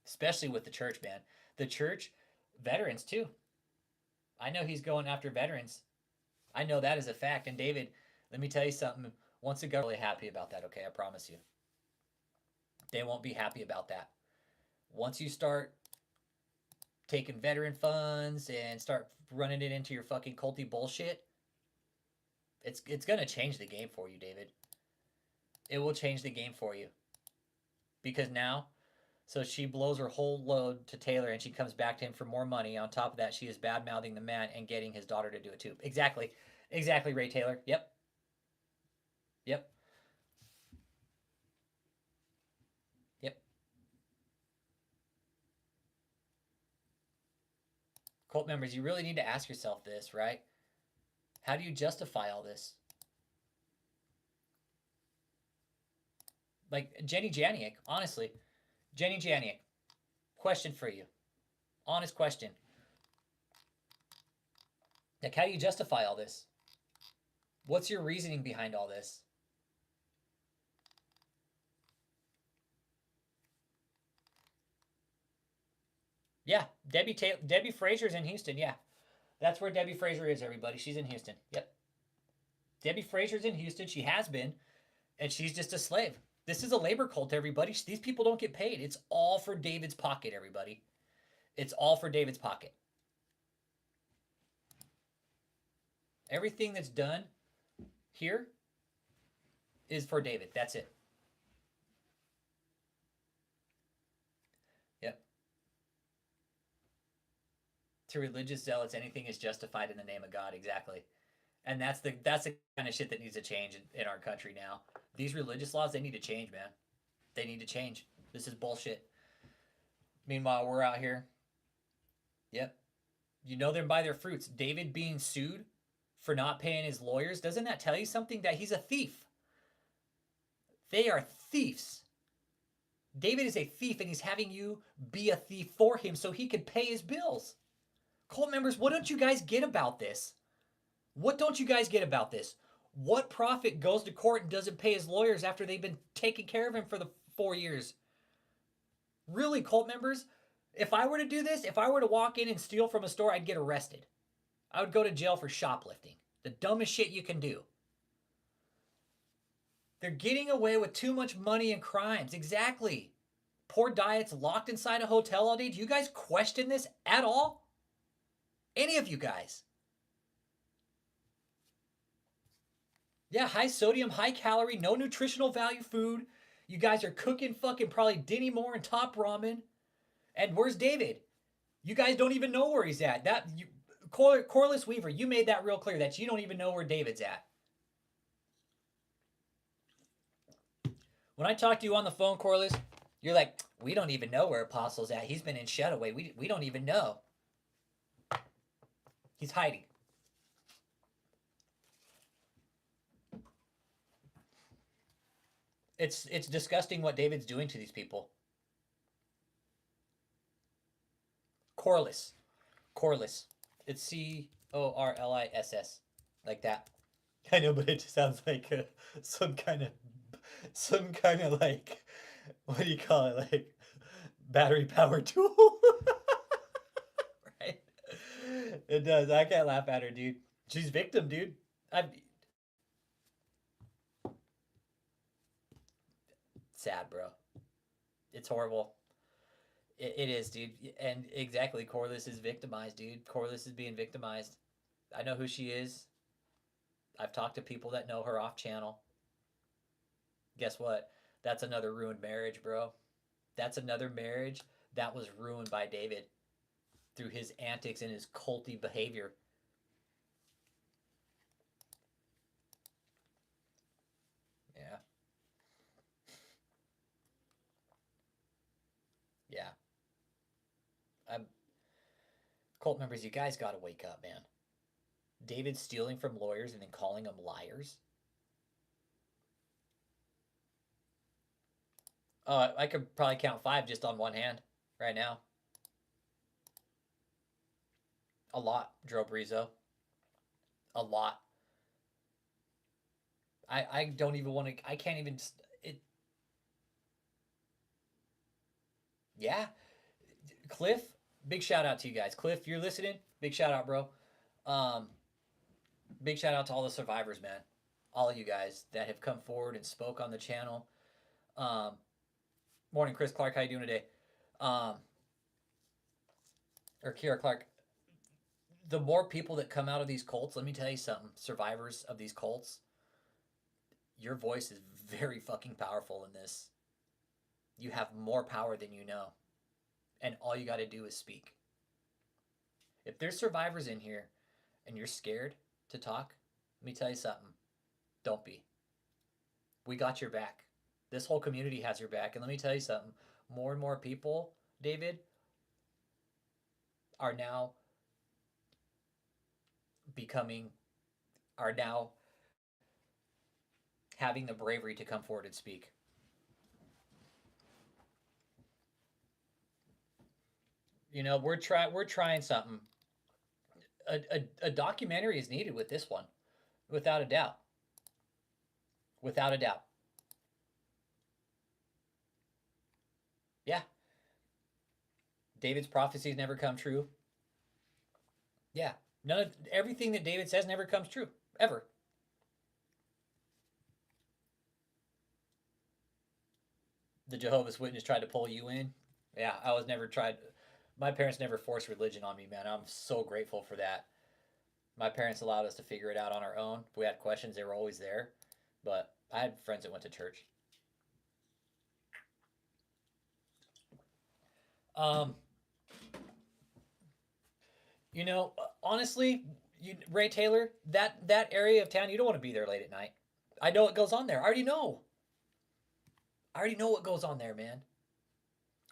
especially with the church, man. The church, veterans too. I know he's going after veterans. I know that is a fact. And David, let me tell you something. Once the government really happy about that, okay? I promise you. They won't be happy about that. Once you start taking veteran funds and start running it into your fucking culty bullshit, it's going to change the game for you, David. It will change the game for you. Because now, so she blows her whole load to Taylor and she comes back to him for more money. On top of that, she is bad-mouthing the man and getting his daughter to do it too. Exactly. Exactly, Ray Taylor. Yep. Yep. Yep. Cult members, you really need to ask yourself this, right? How do you justify all this? Like, Jenny Janiak, honestly. Jenny Janiak, question for you. Honest question. Like, how do you justify all this? What's your reasoning behind all this? Yeah, Debbie Frazier's in Houston, yeah. That's where Debbie Frazier is, everybody. She's in Houston. Yep. Debbie Frazier's in Houston. She has been, and she's just a slave. This is a labor cult, everybody. These people don't get paid. It's all for David's pocket, everybody. It's all for David's pocket. Everything that's done here is for David. That's it. Yep. To religious zealots, anything is justified in the name of God. Exactly. And that's the kind of shit that needs to change in our country now. These religious laws, they need to change, man. They need to change. This is bullshit. Meanwhile, we're out here. Yep. You know them by their fruits. David being sued for not paying his lawyers, doesn't that tell you something? That he's a thief. They are thieves. David is a thief, and he's having you be a thief for him so he can pay his bills. Cult members, what don't you guys get about this? What don't you guys get about this? What prophet goes to court and doesn't pay his lawyers after they've been taking care of him for the 4 years? Really, cult members? If I were to do this, if I were to walk in and steal from a store, I'd get arrested. I would go to jail for shoplifting. The dumbest shit you can do. They're getting away with too much money and crimes. Exactly. Poor diets locked inside a hotel all day. Do you guys question this at all? Any of you guys? Yeah, high sodium, high calorie, no nutritional value food. You guys are cooking fucking probably Denny Moore and Top Ramen. And where's David? You guys don't even know where he's at. Corliss Weaver, you made that real clear that you don't even know where David's at. When I talk to you on the phone, Corliss, you're like, we don't even know where Apostle's at. He's been in Shadowway. We don't even know. He's hiding. It's disgusting what David's doing to these people. Corliss. It's Corliss. Like that. I know, but it just sounds like some kind of like, what do you call it? Like battery powered tool. Right? It does. I can't laugh at her, dude. She's victim, dude. Sad, bro. It's horrible. It is, dude. And exactly, Corliss is victimized, dude. Corliss is being victimized. I know who she is. I've talked to people that know her off channel. Guess what? That's another ruined marriage, bro. That's another marriage that was ruined by David through his antics and his culty behavior. Yeah. Yeah. Cult members, you guys got to wake up, man. David stealing from lawyers and then calling them liars. I could probably count 5 just on one hand right now. A lot, Joe Brizo. A lot. I don't even want to. I can't even. Yeah. Cliff, big shout out to you guys. Cliff, you're listening. Big shout out, bro. Big shout out to all the survivors, man. All of you guys that have come forward and spoke on the channel. Morning, Chris Clark. How you doing today? Or Kira Clark. The more people that come out of these cults, let me tell you something. Survivors of these cults, your voice is very fucking powerful in this. You have more power than you know. And all you got to do is speak. If there's survivors in here and you're scared to talk, let me tell you something. Don't be. We got your back. This whole community has your back. And let me tell you something. More and more people, David, are now having the bravery to come forward and speak. You know, we're trying something. A documentary is needed with this one, without a doubt. Without a doubt. Yeah. David's prophecies never come true. Yeah. Everything that David says never comes true. Ever. The Jehovah's Witness tried to pull you in. Yeah, I was never tried. My parents never forced religion on me, man. I'm so grateful for that. My parents allowed us to figure it out on our own. If we had questions, they were always there. But I had friends that went to church. You know, honestly, Ray Taylor, that area of town, you don't want to be there late at night. I know what goes on there. I already know what goes on there, man.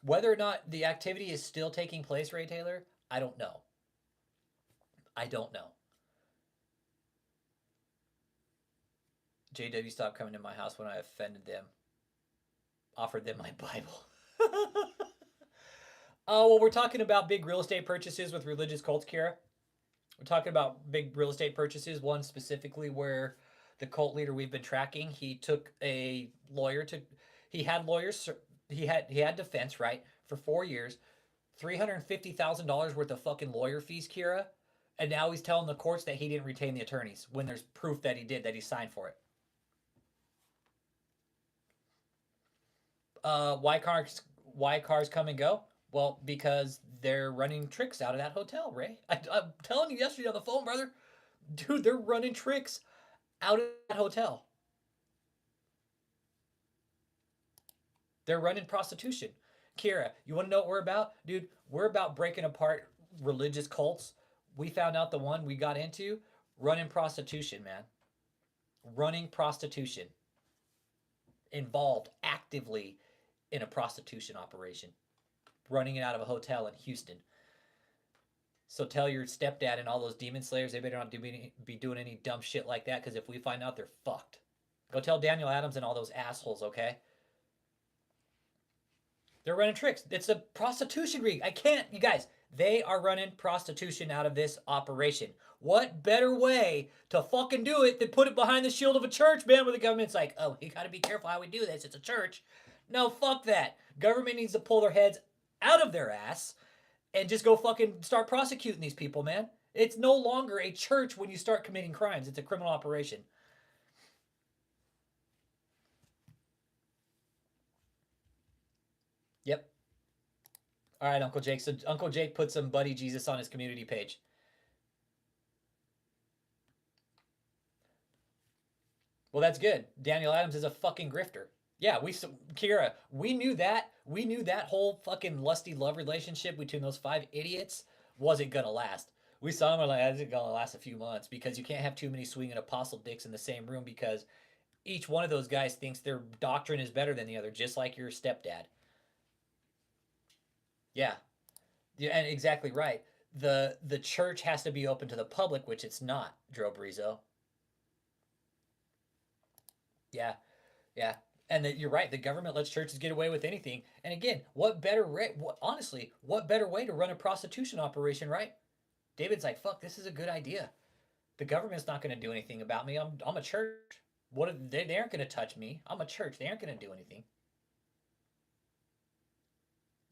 Whether or not the activity is still taking place, Ray Taylor, I don't know. I don't know. JW stopped coming to my house when I offended them. Offered them my Bible. Oh, well, we're talking about big real estate purchases with religious cults, Kira. We're talking about big real estate purchases, one specifically where the cult leader we've been tracking, he took a lawyer to, he had lawyers, he had defense, right, for 4 years, $350,000 worth of fucking lawyer fees, Kira, and now he's telling the courts that he didn't retain the attorneys when there's proof that he did, that he signed for it. Why cars come and go? Well, because they're running tricks out of that hotel, Ray. I'm telling you yesterday on the phone, brother. Dude, they're running tricks out of that hotel. They're running prostitution. Kira, you want to know what we're about? Dude, we're about breaking apart religious cults. We found out the one we got into, running prostitution, man. Running prostitution. involved actively in a prostitution operation, running it out of a hotel in Houston. So tell your stepdad and all those demon slayers they better not be doing any dumb shit like that, because if we find out, they're fucked. Go tell Daniel Adams and all those assholes, okay? They're running tricks. It's a prostitution ring. I can't, you guys, they are running prostitution out of this operation. What better way to fucking do it than put it behind the shield of a church, man, where the government's like, oh, you gotta be careful how we do this. It's a church. No, fuck that. Government needs to pull their heads out of their ass and just go fucking start prosecuting these people, man. It's no longer a church when you start committing crimes. It's a criminal operation. Yep. All right, Uncle Jake. So Uncle Jake put some Buddy Jesus on his community page. Well, that's good. Daniel Adams is a fucking grifter. Yeah, Kira, we knew that. We knew that whole fucking lusty love relationship between those 5 idiots wasn't gonna last. We saw them like, it's gonna last a few months, because you can't have too many swinging apostle dicks in the same room, because each one of those guys thinks their doctrine is better than the other, just like your stepdad. Yeah, yeah, and exactly right. The church has to be open to the public, which it's not, Drew Brizo. Yeah, yeah. And you're right. The government lets churches get away with anything. And again, what better honestly, what better way to run a prostitution operation, right? David's like, fuck, this is a good idea. The government's not going to do anything about me. I'm a church. What if they aren't going to touch me? I'm a church. They aren't going to do anything.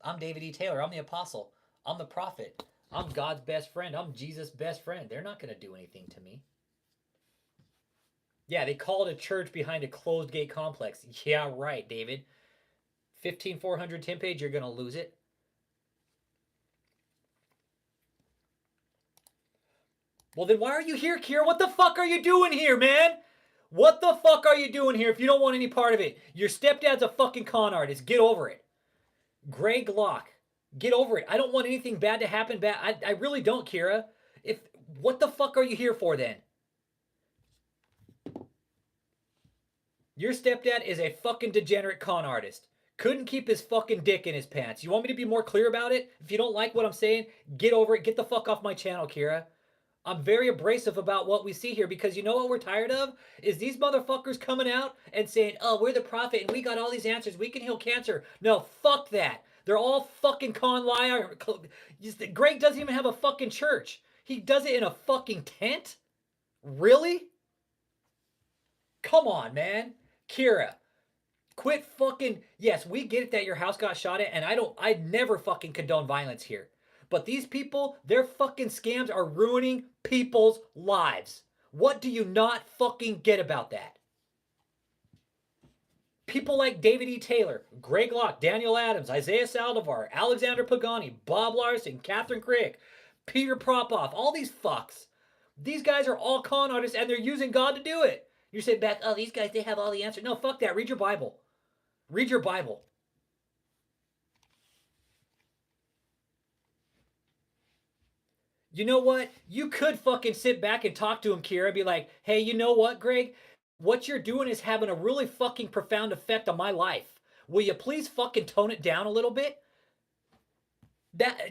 I'm DavidETaylor. I'm the apostle. I'm the prophet. I'm God's best friend. I'm Jesus' best friend. They're not going to do anything to me. Yeah, they call it a church behind a closed gate complex. Yeah, right, David. 15400 10 page, you're going to lose it. Well, then why are you here, Kira? What the fuck are you doing here, man? What the fuck are you doing here if you don't want any part of it? Your stepdad's a fucking con artist. Get over it. Greg Locke, get over it. I don't want anything bad to happen. I really don't, Kira. What the fuck are you here for then? Your stepdad is a fucking degenerate con artist. Couldn't keep his fucking dick in his pants. You want me to be more clear about it? If you don't like what I'm saying, get over it. Get the fuck off my channel, Kira. I'm very abrasive about what we see here, because you know what we're tired of? Is these motherfuckers coming out and saying, oh, we're the prophet and we got all these answers. We can heal cancer. No, fuck that. They're all fucking con liar. Greg doesn't even have a fucking church. He does it in a fucking tent? Really? Come on, man. Kira, quit fucking. Yes, we get it that your house got shot at, and I never fucking condone violence here. But these people, their fucking scams are ruining people's lives. What do you not fucking get about that? People like DavidETaylor, Greg Locke, Daniel Adams, Isaiah Saldivar, Alexander Pagani, Bob Larson, KathrynKrick, Peter Propoff, all these fucks. These guys are all con artists, and they're using God to do it. You say back, oh, these guys, they have all the answers. No, fuck that. Read your Bible. Read your Bible. You know what? You could fucking sit back and talk to him, Kira, and be like, hey, you know what, Greg? What you're doing is having a really fucking profound effect on my life. Will you please fucking tone it down a little bit?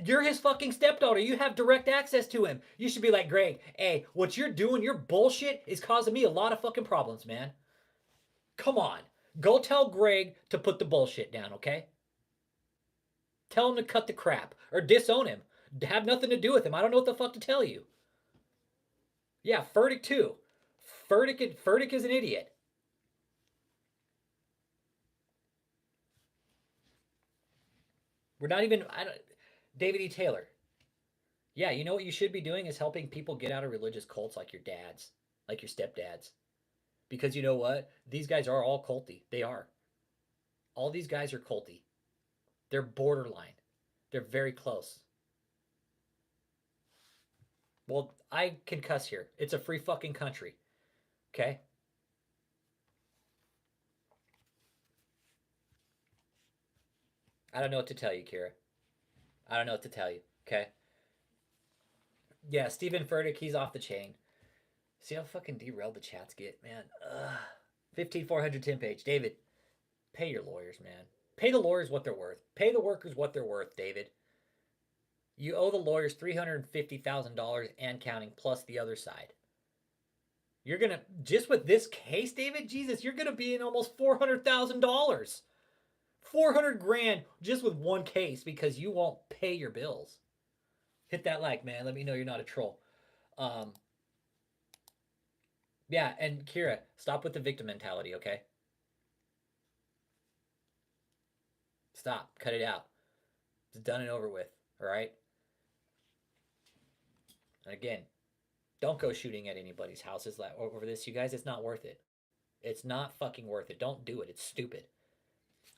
You're his fucking stepdaughter. You have direct access to him. You should be like, Greg, hey, what you're doing, your bullshit is causing me a lot of fucking problems, man. Come on. Go tell Greg to put the bullshit down, okay? Tell him to cut the crap or disown him. Have nothing to do with him. I don't know what the fuck to tell you. Yeah, Furtick too. Furtick is an idiot. We're not even... DavidETaylor. Yeah, you know what you should be doing is helping people get out of religious cults like your dads, like your stepdads. Because you know what? These guys are all culty. They are. All these guys are culty. They're borderline. They're very close. Well, I can cuss here. It's a free fucking country. Okay? I don't know what to tell you, Kira. I don't know what to tell you. Okay? Yeah, Stephen Furtick, he's off the chain. See how fucking derailed the chats get, man. Ugh. 15410 page. David, Pay your lawyers, man. Pay the lawyers what they're worth. Pay the workers what they're worth, David. You owe the lawyers $350,000 and counting, plus the other side. You're going to, just with this case, David, Jesus, you're going to be in almost $400,000. 400 grand just with one case because you won't pay your bills. Hit that like, man. Let me know you're not a troll. Yeah, and Kira, stop with the victim mentality, okay? Stop. Cut it out. It's done and over with, all right? And again, don't go shooting at anybody's houses over this, you guys. It's not worth it. It's not fucking worth it. Don't do it. It's stupid.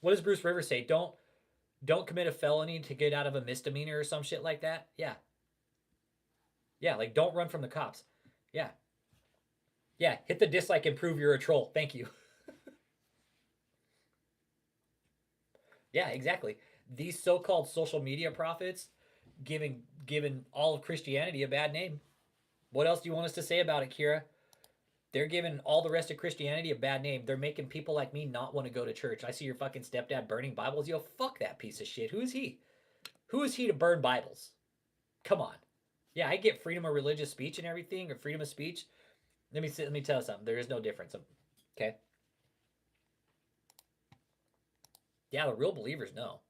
What does Bruce Rivers say? Don't commit a felony to get out of a misdemeanor or some shit like that? Yeah. Yeah, like don't run from the cops. Yeah. Yeah, hit the dislike and prove you're a troll. Thank you. Yeah, exactly. These so-called social media prophets giving all of Christianity a bad name. What else do you want us to say about it, Kira? They're giving all the rest of Christianity a bad name. They're making people like me not want to go to church. I see your fucking stepdad burning Bibles. Yo, fuck that piece of shit. Who is he? Who is he to burn Bibles? Come on. Yeah, I get freedom of religious speech and everything, or freedom of speech. Let me tell you something. There is no difference. Okay? Yeah, the real believers know.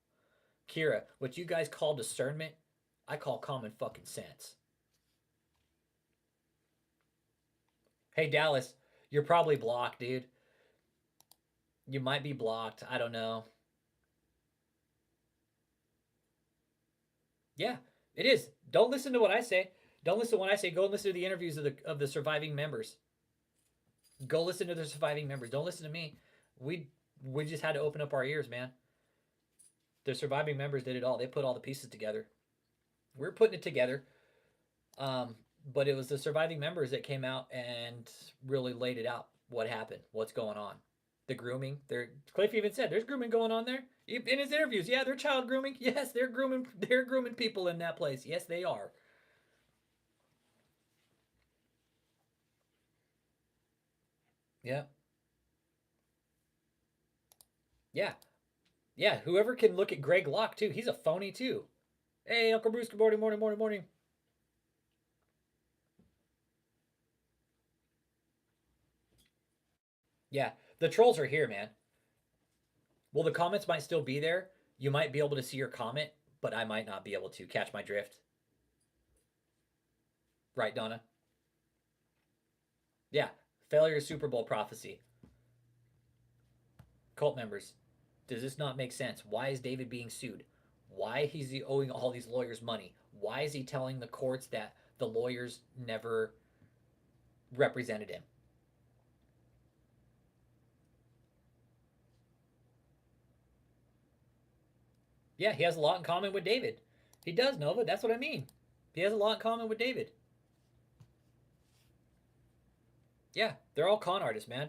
Kira, what you guys call discernment, I call common fucking sense. Hey, Dallas, you're probably blocked, dude. You might be blocked. I don't know. Yeah, it is. Don't listen to what I say. Don't listen to what I say. Go and listen to the interviews of the surviving members. Go listen to the surviving members. Don't listen to me. We just had to open up our ears, man. The surviving members did it all. They put all the pieces together. We're putting it together. But it was the surviving members that came out and really laid it out. What happened? What's going on? The grooming. Cliff even said there's grooming going on there in his interviews. Yeah, they're child grooming. Yes, they're grooming. They're grooming people in that place. Yes, they are. Yeah. Yeah. Yeah. Whoever can look at Greg Locke too. He's a phony too. Hey, Uncle Bruce. Good morning. Morning. Morning. Morning. Yeah, the trolls are here, man. Well, the comments might still be there. You might be able to see your comment, but I might not be able to catch my drift. Right, Donna? Yeah, failure Super Bowl prophecy. Cult members, does this not make sense? Why is David being sued? Why is he owing all these lawyers money? Why is he telling the courts that the lawyers never represented him? Yeah, he has a lot in common with David. He does, Nova. That's what I mean. He has a lot in common with David. Yeah, they're all con artists, man.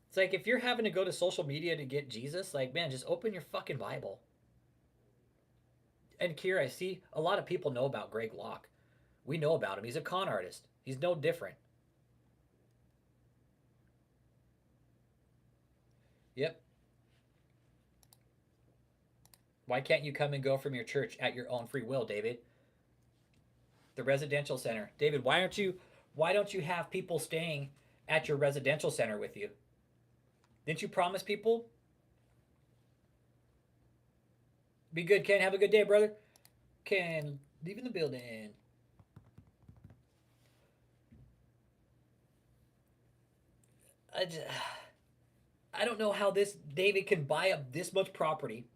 It's like if you're having to go to social media to get Jesus, like, man, just open your fucking Bible. And Kira, I see a lot of people know about Greg Locke. We know about him. He's a con artist. He's no different. Yep. Why can't you come and go from your church at your own free will, David? The residential center. David, why don't you have people staying at your residential center with you? Didn't you promise people? Be good, Ken. Have a good day, brother. Ken, leaving the building. I don't know how this David can buy up this much property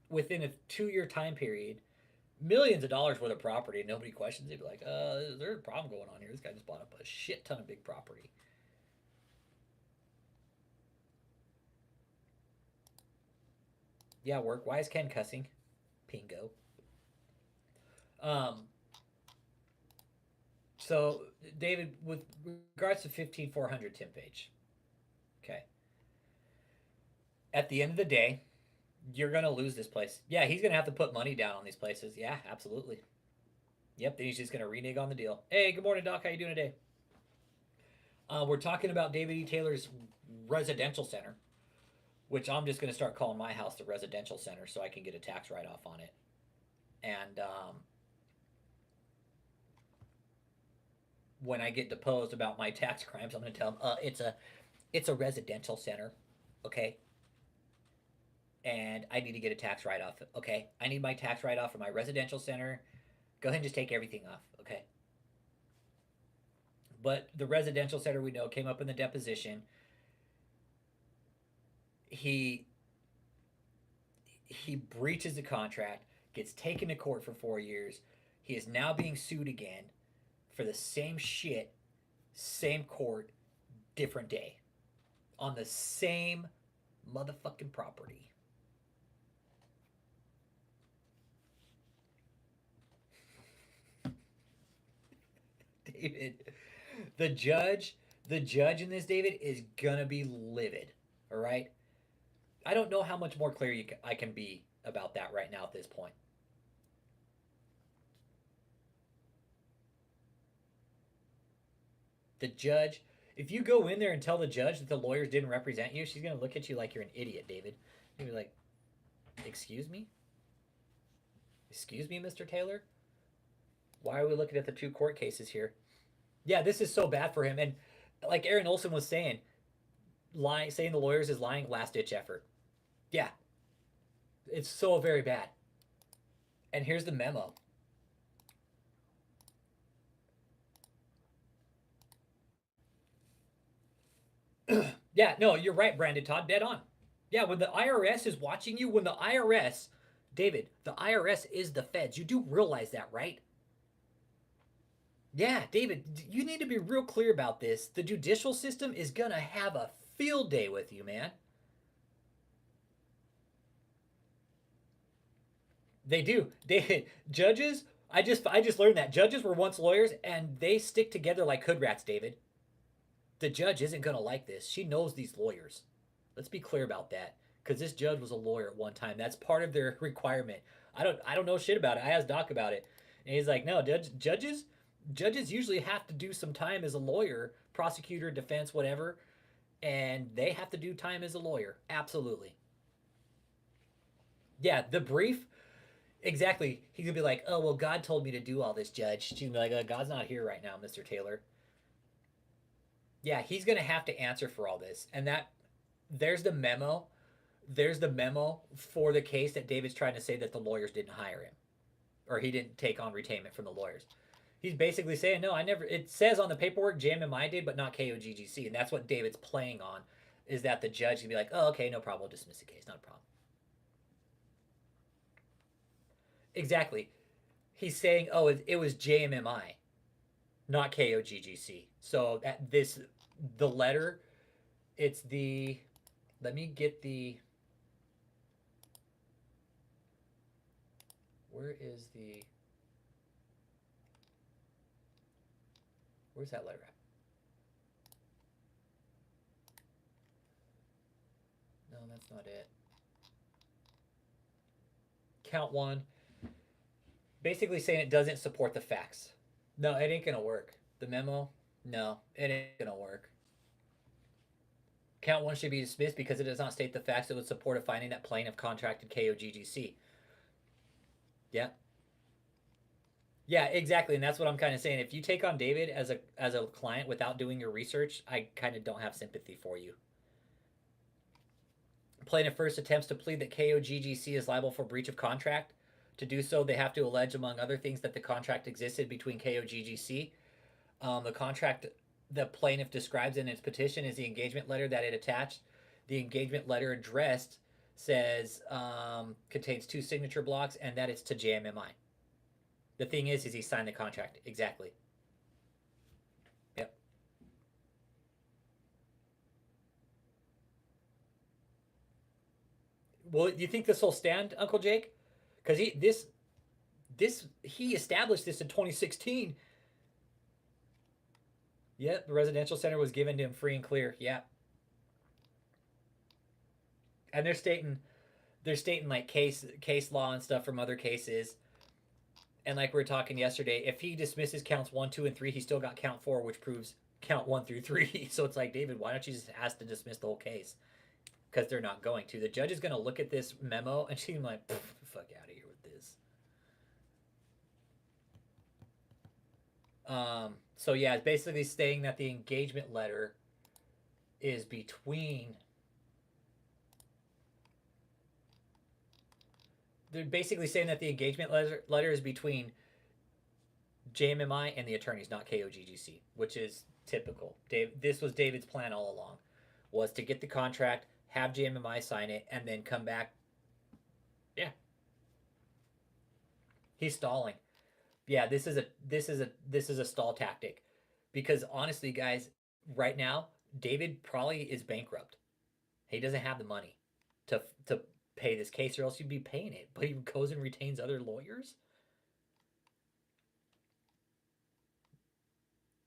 within a 2-year time period, millions of dollars worth of property, and nobody questions it. Be like, there's a problem going on here. This guy just bought up a shit ton of big property. Yeah, work. Why is Ken cussing? Pingo. So, David, with regards to 15400 Tim Page, okay. At the end of the day, you're going to lose this place. Yeah, he's going to have to put money down on these places. Yeah, absolutely. Yep, then he's just going to renege on the deal. Hey, good morning, Doc. How you doing today? We're talking about DavidETaylor's residential center, which I'm just going to start calling my house the residential center so I can get a tax write-off on it. And when I get deposed about my tax crimes, I'm going to tell them, it's a residential center, okay? And I need to get a tax write-off, okay? I need my tax write-off for my residential center. Go ahead and just take everything off, okay? But the residential center, we know, came up in the deposition. He breaches the contract, gets taken to court for 4 years. He is now being sued again for the same shit, same court, different day, on the same motherfucking property. David, the judge in this, David, is gonna be livid. All right. I don't know how much more clear I can be about that right now at this point. The judge, if you go in there and tell the judge that the lawyers didn't represent you, she's gonna look at you like you're an idiot, David. You'll be like, "Excuse me, excuse me, Mr. Taylor. Why are we looking at the two court cases here?" Yeah, this is so bad for him. And like Aaron Olson was saying, saying the lawyers is lying, last ditch effort. Yeah, it's so very bad. And here's the memo. Yeah, no, you're right, Brandon Todd, dead on. Yeah, when the IRS is watching you, when the IRS, David, the IRS is the feds. You do realize that, right? Yeah, David, you need to be real clear about this. The judicial system is gonna have a field day with you, man. They do. Judges. I just learned that judges were once lawyers, and they stick together like hood rats, David. The judge isn't gonna like this. She knows these lawyers. Let's be clear about that, because this judge was a lawyer at one time. That's part of their requirement. I don't know shit about it. I asked Doc about it, and he's like, no, judges usually have to do some time as a lawyer, prosecutor, defense, whatever, and they have to do time as a lawyer. Absolutely. Yeah, the brief. Exactly. He could be like, "Oh well, God told me to do all this, Judge." She'd be like, "God's not here right now, Mr. Taylor." Yeah, he's gonna have to answer for all this, and that there's the memo. There's the memo for the case that David's trying to say that the lawyers didn't hire him, or he didn't take on retainment from the lawyers. He's basically saying, "No, I never." It says on the paperwork Jmmi did, but not Koggc, and that's what David's playing on. Is that the judge can be like, "Oh, okay, no problem. We'll dismiss the case. Not a problem." Exactly. He's saying, "Oh, it was Jmmi, not Koggc." So the letter, it's the. Let me get the. Where is the? Where's that letter at? No, that's not it. Count one. Basically saying it doesn't support the facts. No, it ain't gonna work. The memo, no, it ain't gonna work. Count one should be dismissed because it does not state the facts that would support a finding that plaintiff contracted Koggc. Yeah. Yeah, exactly, and that's what I'm kind of saying. If you take on David as a client without doing your research, I kind of don't have sympathy for you. Plaintiff first attempts to plead that Koggc is liable for breach of contract. To do so, they have to allege, among other things, that the contract existed between Koggc. The contract the plaintiff describes in its petition is the engagement letter that it attached. The engagement letter addressed says contains 2 signature blocks and that it's to Jmmi. The thing is he signed the contract. Exactly. Yep. Well, you think this will stand, Uncle Jake? Because he established this in 2016. Yep, the residential center was given to him free and clear. Yeah. And they're stating like case law and stuff from other cases. And like we were talking yesterday, if he dismisses counts 1, 2, and 3, he still got count 4, which proves count 1 through 3. So it's like, David, why don't you just ask to dismiss the whole case? Because they're not going to. The judge is going to look at this memo and she's like, fuck out of here with this. So yeah, it's basically saying that the engagement letter is between. They're basically saying that the engagement letter is between Jmmi and the attorneys, not Koggc, which is typical. This was David's plan all along, was to get the contract, have Jmmi sign it, and then come back. Yeah, he's stalling. Yeah, this is a stall tactic, because honestly, guys, right now David probably is bankrupt. He doesn't have the money to pay this case, or else he'd be paying it. But he goes and retains other lawyers.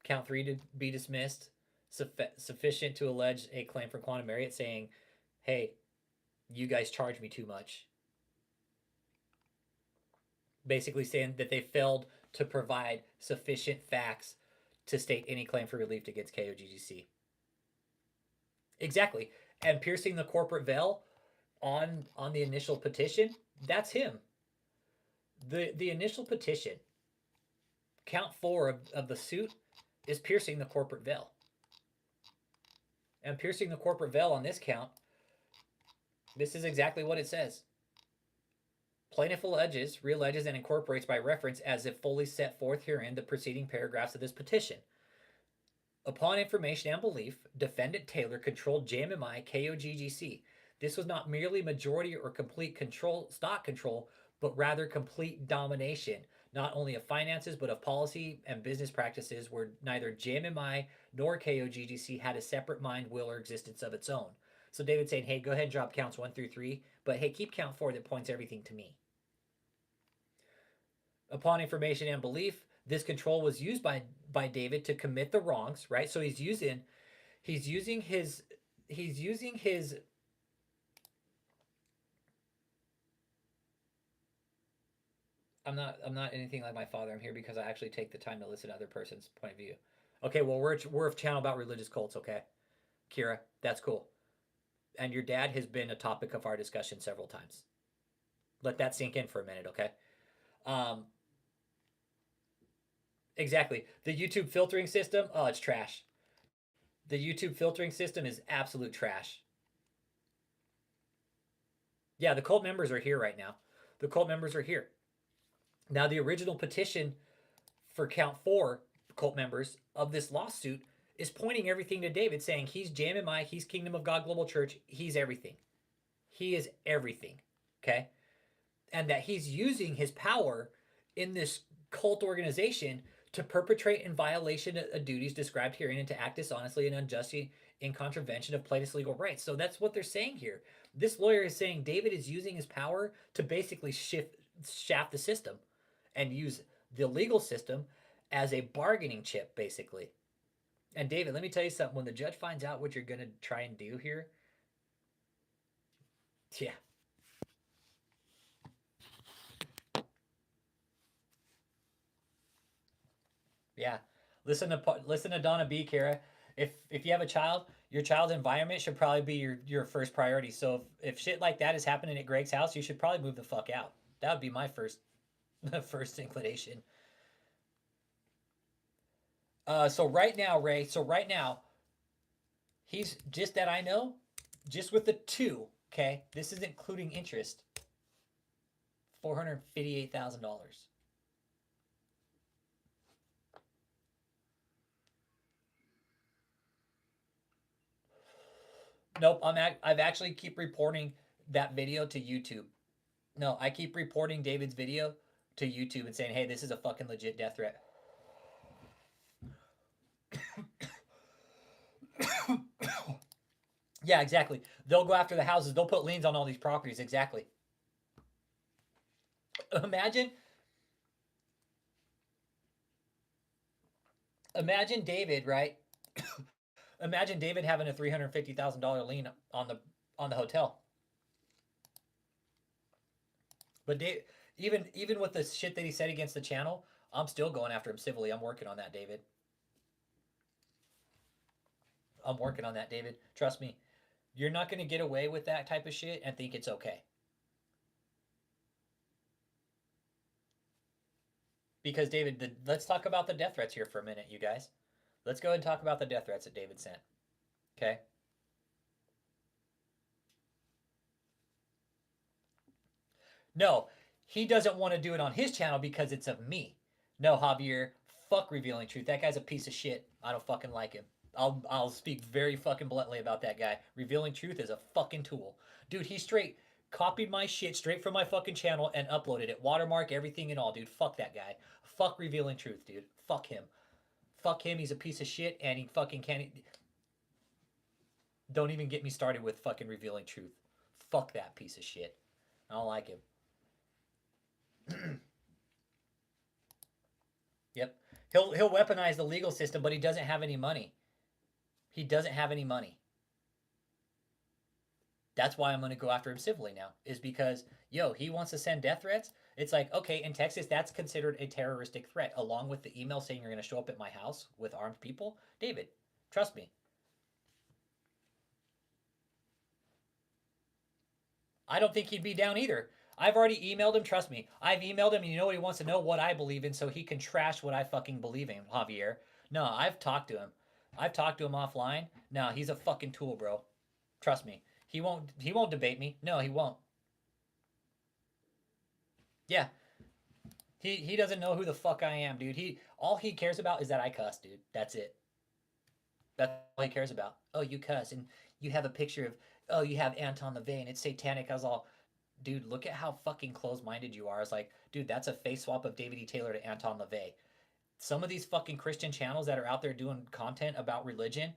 Count 3 to be dismissed. Sufficient to allege a claim for quantum merit, saying, hey, you guys charge me too much. Basically saying that they failed to provide sufficient facts to state any claim for relief against Koggc. Exactly. And piercing the corporate veil on the initial petition, that's him. The initial petition, count 4 of the suit, is piercing the corporate veil. And piercing the corporate veil on this count, this is exactly what it says. Plaintiff realleges, and incorporates by reference as if fully set forth herein the preceding paragraphs of this petition. Upon information and belief, defendant Taylor controlled Jmmi Koggc. This was not merely majority or complete stock control, but rather complete domination, not only of finances, but of policy and business practices, where neither Jmmi nor Koggc had a separate mind, will, or existence of its own. So David's saying, hey, go ahead and drop counts 1 through 3, but hey, keep count 4 that points everything to me. Upon information and belief, this control was used by David to commit the wrongs, right? So he's using his I'm not anything like my father. I'm here because I actually take the time to listen to other person's point of view. Okay, well, we're a channel about religious cults, okay? Kira, that's cool. And your dad has been a topic of our discussion several times. Let that sink in for a minute, okay? Exactly. The YouTube filtering system, oh, it's trash. The YouTube filtering system is absolute trash. Yeah, the cult members are here right now. The cult members are here. Now, the original petition for count 4 cult members of this lawsuit is pointing everything to David, saying he's Jmmi, he's Kingdom of God Global Church, he's everything. He is everything, okay? And that he's using his power in this cult organization to perpetrate in violation of duties described herein, and to act dishonestly and unjustly in contravention of plaintiff's legal rights. So that's what they're saying here. This lawyer is saying David is using his power to basically shaft the system and use the legal system as a bargaining chip, basically. And David, let me tell you something. When the judge finds out what you're going to try and do here, yeah. Yeah. Listen to Donna B, Kara. If you have a child, your child's environment should probably be your first priority. So if shit like that is happening at Greg's house, you should probably move the fuck out. That would be my first inclination. So right now, Ray, he's, just that I know, just with the 2, okay, this is including interest, $458,000. Nope, I've actually keep reporting that video to YouTube. No, I keep reporting David's video to YouTube and saying, hey, this is a fucking legit death threat. Yeah, exactly. They'll go after the houses. They'll put liens on all these properties. Exactly. Imagine David, right? Imagine David having a $350,000 lien on the hotel. But even with the shit that he said against the channel, I'm still going after him civilly. I'm working on that, David. I'm working on that, David. Trust me. You're not going to get away with that type of shit and think it's okay. Because David, let's talk about the death threats here for a minute, you guys. Let's go ahead and talk about the death threats that David sent. Okay? No, he doesn't want to do it on his channel because it's of me. No, Javier, fuck Revealing Truth. That guy's a piece of shit. I don't fucking like him. I'll speak very fucking bluntly about that guy. Revealing Truth is a fucking tool. Dude, he straight copied my shit straight from my fucking channel and uploaded it. Watermark, everything and all, dude. Fuck that guy. Fuck Revealing Truth, dude. Fuck him. Fuck him. He's a piece of shit and he fucking can't. Don't even get me started with fucking Revealing Truth. Fuck that piece of shit. I don't like him. Yep. He'll weaponize the legal system, but he doesn't have any money. He doesn't have any money. That's why I'm going to go after him civilly now, is because, yo, he wants to send death threats. It's like, okay, in Texas, that's considered a terroristic threat, along with the email saying you're going to show up at my house with armed people. David, trust me. I don't think he'd be down either. I've already emailed him, trust me. I've emailed him, and you know what? He wants to know what I believe in so he can trash what I fucking believe in, Javier. No, I've talked to him. I've talked to him offline. No, he's a fucking tool, bro. Trust me. He won't debate me. No, he won't. Yeah. He doesn't know who the fuck I am, dude. All he cares about is that I cuss, dude. That's it. That's all he cares about. Oh, you cuss, and you have a picture of, oh, you have Anton LaVey, and it's satanic. I was all, dude, look at how fucking close-minded you are. I was like, dude, that's a face swap of DavidETaylor to Anton LaVey. Some of these fucking Christian channels that are out there doing content about religion,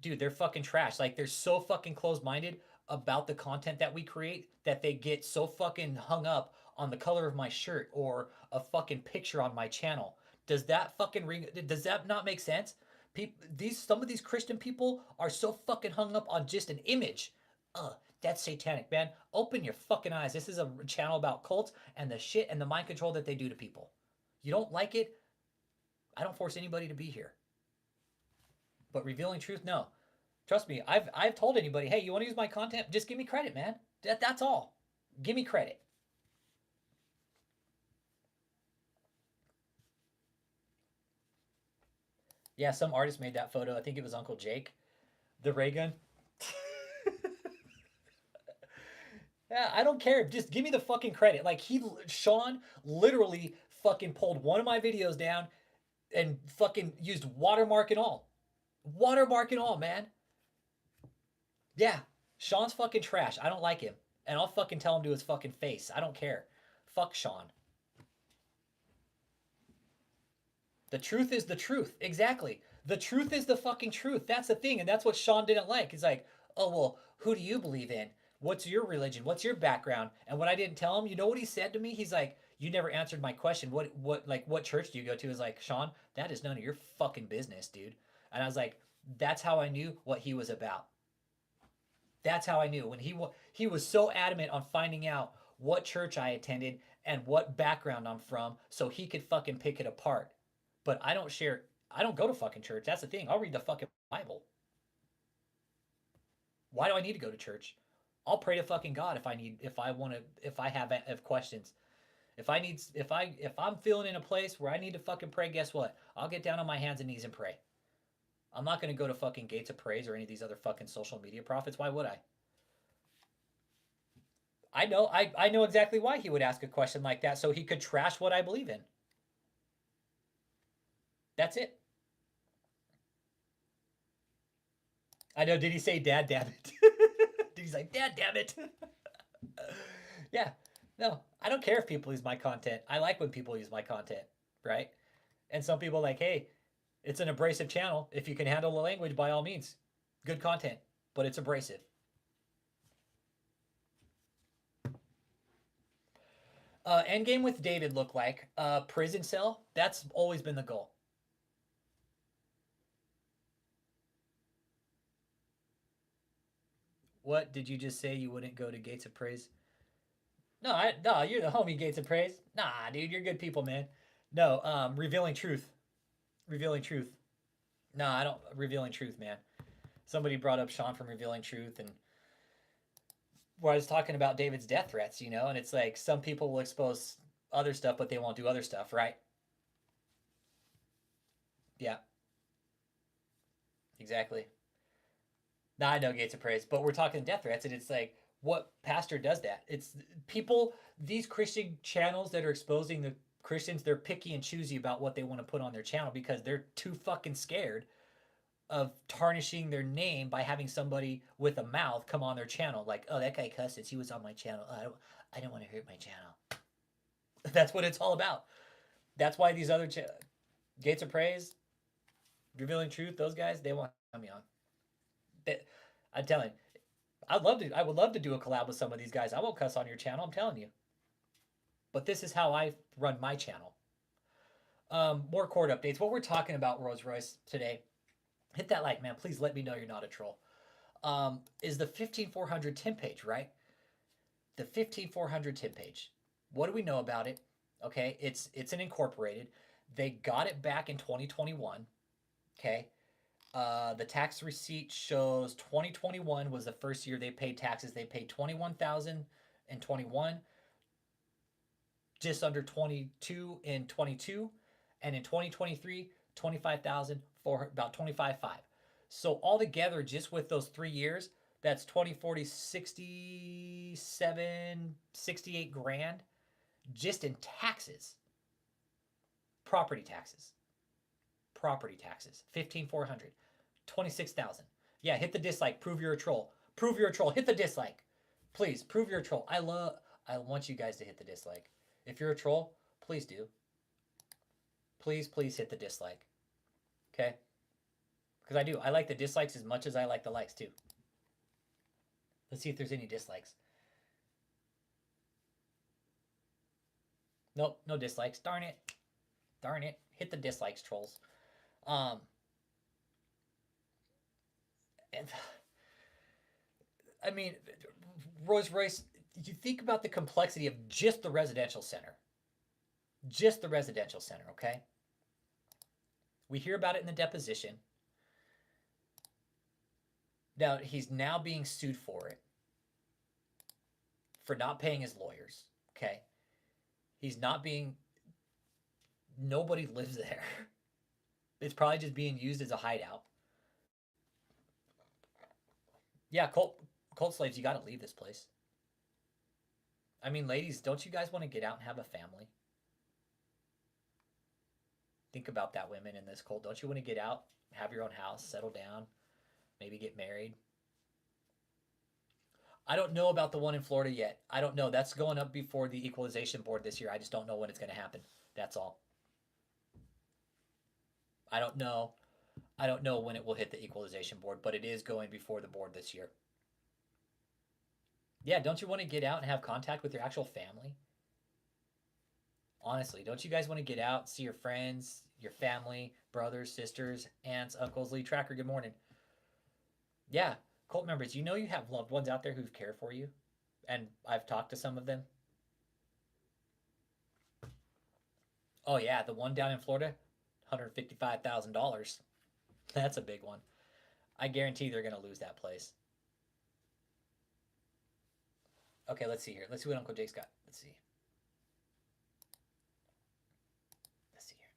dude, they're fucking trash. Like, they're so fucking close-minded about the content that we create that they get so fucking hung up on the color of my shirt or a fucking picture on my channel. Does that fucking ring? Does that not make sense? Some of these Christian people are so fucking hung up on just an image. That's satanic, man. Open your fucking eyes. This is a channel about cults and the shit and the mind control that they do to people. You don't like it? I don't force anybody to be here. But Revealing Truth, no. Trust me, I've told anybody, hey, you want to use my content? Just give me credit, man. That's all. Give me credit. Yeah, some artist made that photo. I think it was Uncle Jake. The ray gun. Yeah, I don't care. Just give me the fucking credit. Like, Sean literally fucking pulled one of my videos down and fucking used watermark and all. Watermark and all, man. Yeah, Sean's fucking trash. I don't like him. And I'll fucking tell him to his fucking face. I don't care. Fuck Sean. The truth is the truth. Exactly. The truth is the fucking truth. That's the thing. And that's what Sean didn't like. He's like, oh, well, who do you believe in? What's your religion? What's your background? And when I didn't tell him, you know what he said to me? He's like, you never answered my question. What church do you go to? Is like, Sean, that is none of your fucking business, dude. And I was like, that's how I knew what he was about. That's how I knew. When he was so adamant on finding out what church I attended and what background I'm from so he could fucking pick it apart. But I don't go to fucking church. That's the thing. I'll read the fucking Bible. Why do I need to go to church? I'll pray to fucking God if I have questions. If I'm feeling in a place where I need to fucking pray, guess what? I'll get down on my hands and knees and pray. I'm not going to go to fucking Gates of Praise or any of these other fucking social media prophets. Why would I? I know exactly why he would ask a question like that, so he could trash what I believe in. That's it. I know, did he say dad damn it? Did he say dad damn it? Yeah. No, I don't care if people use my content. I like when people use my content, right? And some people are like, hey, it's an abrasive channel. If you can handle the language, by all means. Good content, but it's abrasive. Endgame with David look like? Prison cell. That's always been the goal. What did you just say? You wouldn't go to Gates of Praise? No, you're the homie Gates of Praise. Nah, dude, you're good people, man. No, Revealing Truth. Revealing Truth. No, I don't. Revealing Truth, man. Somebody brought up Sean from Revealing Truth, and where I was talking about David's death threats, you know, and it's like some people will expose other stuff, but they won't do other stuff, right? Yeah, exactly. Now I know Gates of Praise, but we're talking death threats, and it's like, what pastor does that? It's people, these Christian channels that are exposing the Christians, they're picky and choosy about what they want to put on their channel because they're too fucking scared of tarnishing their name by having somebody with a mouth come on their channel. Like, oh, that guy cussed. He was on my channel. I don't want to hurt my channel. That's what it's all about. That's why these other Gates of Praise, Revealing Truth, those guys, they want me on. I'm telling you, I would love to do a collab with some of these guys. I won't cuss on your channel, I'm telling you. But this is how I run my channel. More court updates. What we're talking about, Rolls Royce, today, hit that like, man. Please let me know you're not a troll. Is the 15400 TIM page, right? The 15400 TIM page. What do we know about it? Okay, it's an incorporated. They got it back in 2021. Okay. The tax receipt shows 2021 was the first year they paid taxes. They paid $21,000 in 21, just under 22 in 22, and in 2023, 25,000 for about 25.5. So altogether, just with those 3 years, that's 20, 40, 67, 68 grand just in taxes. Property taxes. 15400, 26,000. Yeah, hit the dislike. Prove you're a troll. Prove you're a troll. Hit the dislike. Please, prove you're a troll. I want you guys to hit the dislike. If you're a troll, please do. Please hit the dislike. Okay? Because I do. I like the dislikes as much as I like the likes too. Let's see if there's any dislikes. Nope, no dislikes. Darn it. Darn it. Hit the dislikes, trolls. And I mean, Rolls Royce, you think about the complexity of just the residential center. Just the residential center, okay? We hear about it in the deposition. Now, he's now being sued for it. For not paying his lawyers, okay? He's not being... Nobody lives there. It's probably just being used as a hideout. Yeah, cult slaves, you got to leave this place. I mean, ladies, don't you guys want to get out and have a family? Think about that, women in this cult. Don't you want to get out, have your own house, settle down, maybe get married? I don't know about the one in Florida yet. I don't know. That's going up before the equalization board this year. I just don't know when it's going to happen. That's all. I don't know. I don't know when it will hit the equalization board, but it is going before the board this year. Yeah, don't you want to get out and have contact with your actual family? Honestly, don't you guys want to get out, see your friends, your family, brothers, sisters, aunts, uncles? Lee Tracker, good morning. Yeah, cult members, you know you have loved ones out there who care for you, and I've talked to some of them. Oh yeah, the one down in Florida, $155,000. That's a big one. I guarantee they're going to lose that place. Okay, let's see here. Let's see what Uncle Jake's got. Let's see. Let's see here.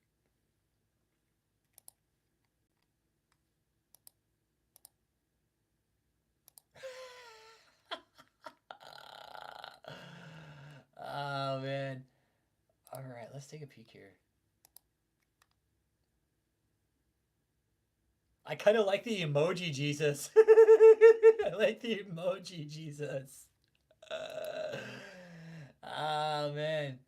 Oh, man. All right, let's take a peek here. I kind of like the emoji Jesus. I like the emoji Jesus. Oh, man.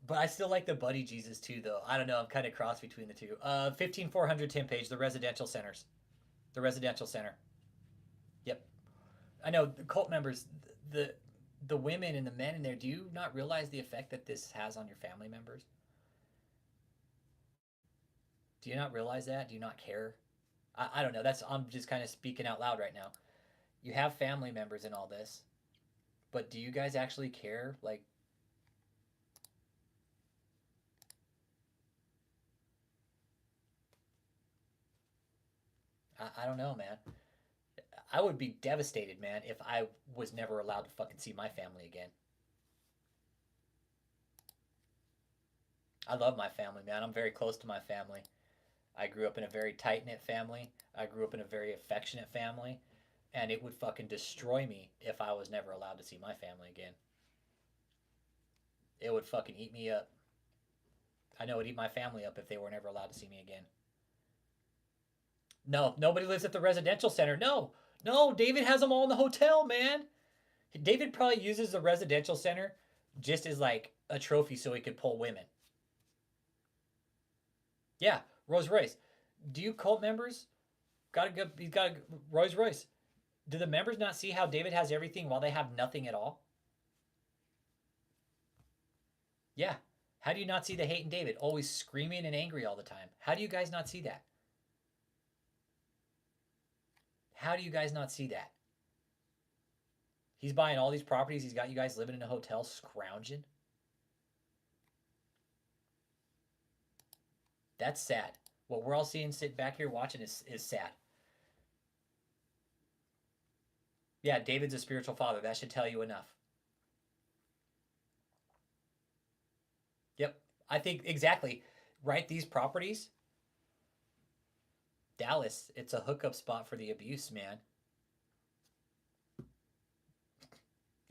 But I still like the Buddy Jesus too, though. I don't know. I'm kind of cross between the two. 15400 TIM page, the residential centers. The residential center. Yep. I know the cult members, the women and the men in there, do you not realize the effect that this has on your family members? Do you not realize that? Do you not care? I don't know. I'm just kind of speaking out loud right now. You have family members in all this, but do you guys actually care? Like, I don't know, man. I would be devastated, man, if I was never allowed to fucking see my family again. I love my family, man. I'm very close to my family. I grew up in a very tight knit family. I grew up in a very affectionate family. And it would fucking destroy me if I was never allowed to see my family again. It would fucking eat me up. I know it'd eat my family up if they were never allowed to see me again. No, nobody lives at the residential center. No, no, David has them all in the hotel, man. David probably uses the residential center just as like a trophy so he could pull women. Yeah, Rolls Royce. Do you cult members? He's got a Rolls Royce. Do the members not see how David has everything while they have nothing at all? Yeah. How do you not see the hate in David? Always screaming and angry all the time. How do you guys not see that? How do you guys not see that? He's buying all these properties. He's got you guys living in a hotel scrounging. That's sad. What we're all seeing sit back here watching is sad. Yeah, David's a spiritual father. That should tell you enough. Yep. I think exactly. Right? These properties, Dallas, it's a hookup spot for the abuse, man.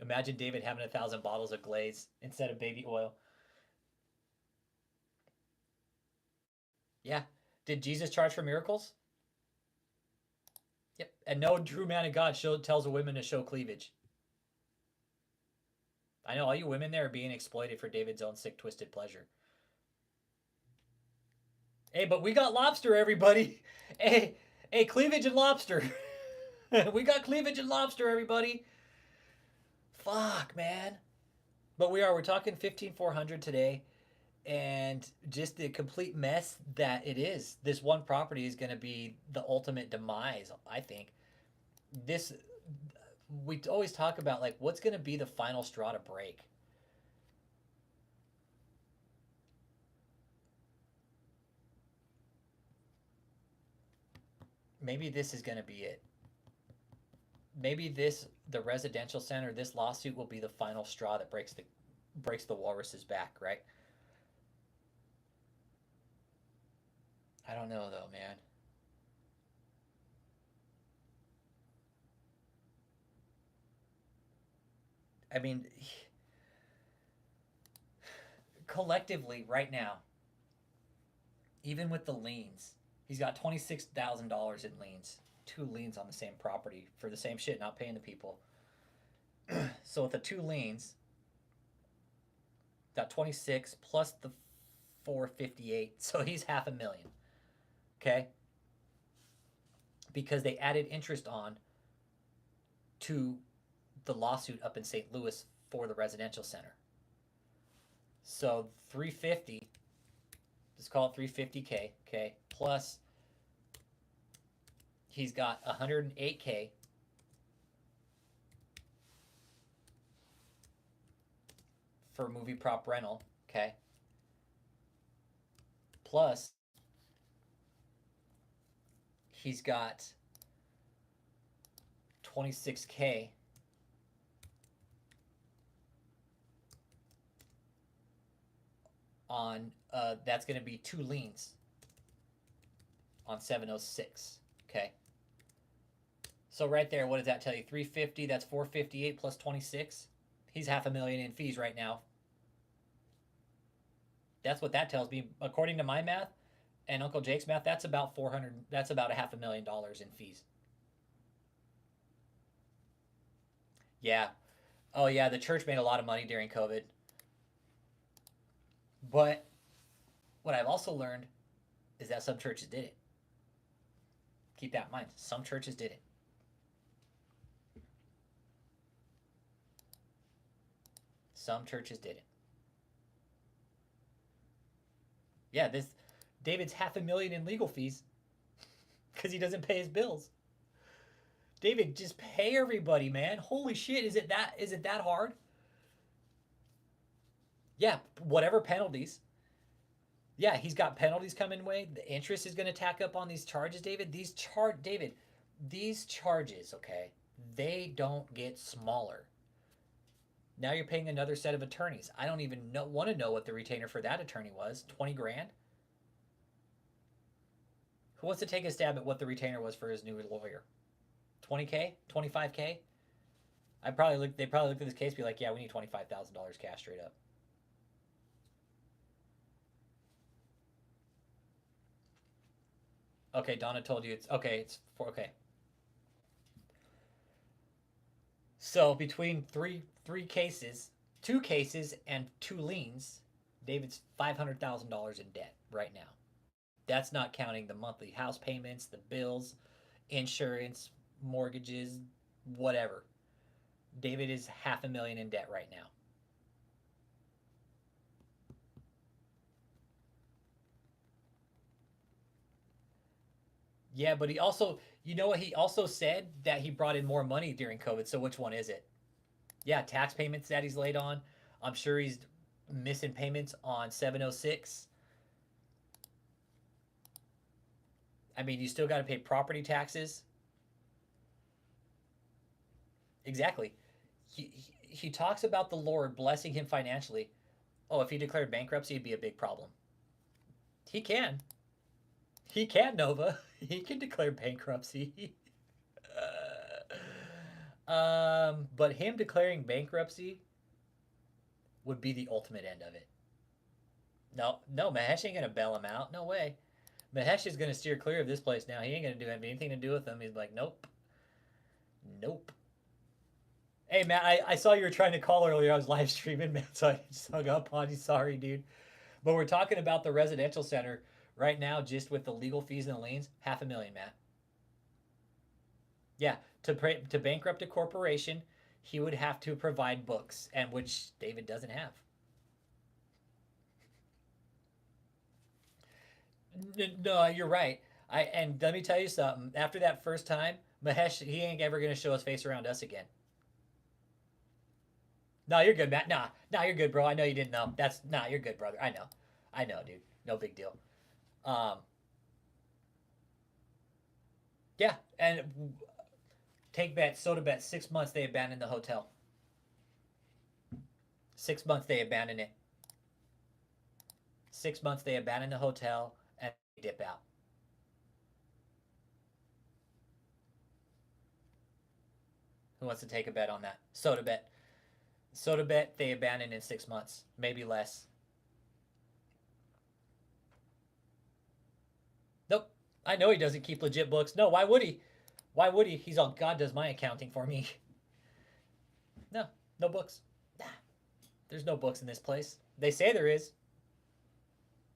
Imagine David having 1,000 bottles of glaze instead of baby oil. Yeah. Did Jesus charge for miracles? Yep. And no true man of God tells a woman to show cleavage. I know all you women there are being exploited for David's own sick, twisted pleasure. Hey, but we got lobster, everybody. Hey, cleavage and lobster. We got cleavage and lobster, everybody. Fuck, man. But we're talking 15,400 today. And just the complete mess that it is. This one property is going to be the ultimate demise, I think. We always talk about like what's going to be the final straw to break. Maybe this is going to be it. Maybe the residential center, this lawsuit will be the final straw that breaks the walrus's back, right? I don't know though, man. I mean, collectively right now, even with the liens, he's got $26,000 in liens, 2 liens on the same property for the same shit, not paying the people. So with the 2 liens, got 26 plus the 458, so he's $500,000. Okay? Because they added interest on to the lawsuit up in St. Louis for the residential center. So 350, just call it 350K, okay? Plus he's got 108K for movie prop rental, okay? Plus he's got 26K on that's going to be 2 liens on 706. Okay. So right there, what does that tell you? 350, that's 458 plus 26. He's $500,000 in fees right now. That's what that tells me. According to my math and Uncle Jake's math, that's about that's about $500,000 in fees. Yeah. Oh yeah, the church made a lot of money during COVID. But what I've also learned is that some churches did it. Keep that in mind. Some churches did it. Some churches did it. Yeah, David's $500,000 in legal fees because he doesn't pay his bills. David, just pay everybody, man. Holy shit, is it that hard? Yeah, whatever penalties. Yeah, he's got penalties coming way. The interest is going to tack up on these charges, David. These charges, okay, they don't get smaller. Now you're paying another set of attorneys. I don't even want to know what the retainer for that attorney was. 20 grand? Who wants to take a stab at what the retainer was for his new lawyer? 20K? 25K? They probably looked at this case and be like, yeah, we need $25,000 cash straight up. Okay, Donna told you it's okay. It's four. Okay, so between three cases, two cases, and two liens, David's $500,000 in debt right now. That's not counting the monthly house payments, the bills, insurance, mortgages, whatever. David is $500,000 in debt right now. Yeah, but he also, you know what? He also said that he brought in more money during COVID. So which one is it? Yeah, tax payments that he's late on. I'm sure he's missing payments on 706. I mean, you still got to pay property taxes. Exactly. He talks about the Lord blessing him financially. Oh, if he declared bankruptcy, it'd be a big problem. He can. He can, Nova. He can declare bankruptcy. But him declaring bankruptcy would be the ultimate end of it. No, no, Mahesh ain't gonna bail him out. No way. Mahesh is gonna steer clear of this place now. He ain't gonna have anything to do with them. He's like, nope, nope. Hey, Matt, I saw you were trying to call earlier. I was live streaming, man, so I just hung up on you. Sorry, dude. But we're talking about the residential center right now, just with the legal fees and the liens. $500,000, Matt. Yeah, to bankrupt a corporation, he would have to provide books, and which David doesn't have. No, you're right. And let me tell you something. After that first time, Mahesh, he ain't ever gonna show his face around us again. No, you're good, Matt. Nah, you're good, bro. I know you didn't know. You're good, brother. I know, dude. No big deal. Um, yeah, and take bet, soda bet. 6 months they abandoned the hotel. 6 months they abandon it. 6 months they abandon the hotel and dip out. Who wants to take a bet on that? Soda bet. Soda bet they abandon in 6 months, maybe less. Nope. I know he doesn't keep legit books. No, why would he? Why would he? He's all, God does my accounting for me. No, no books. Nah, there's no books in this place. They say there is,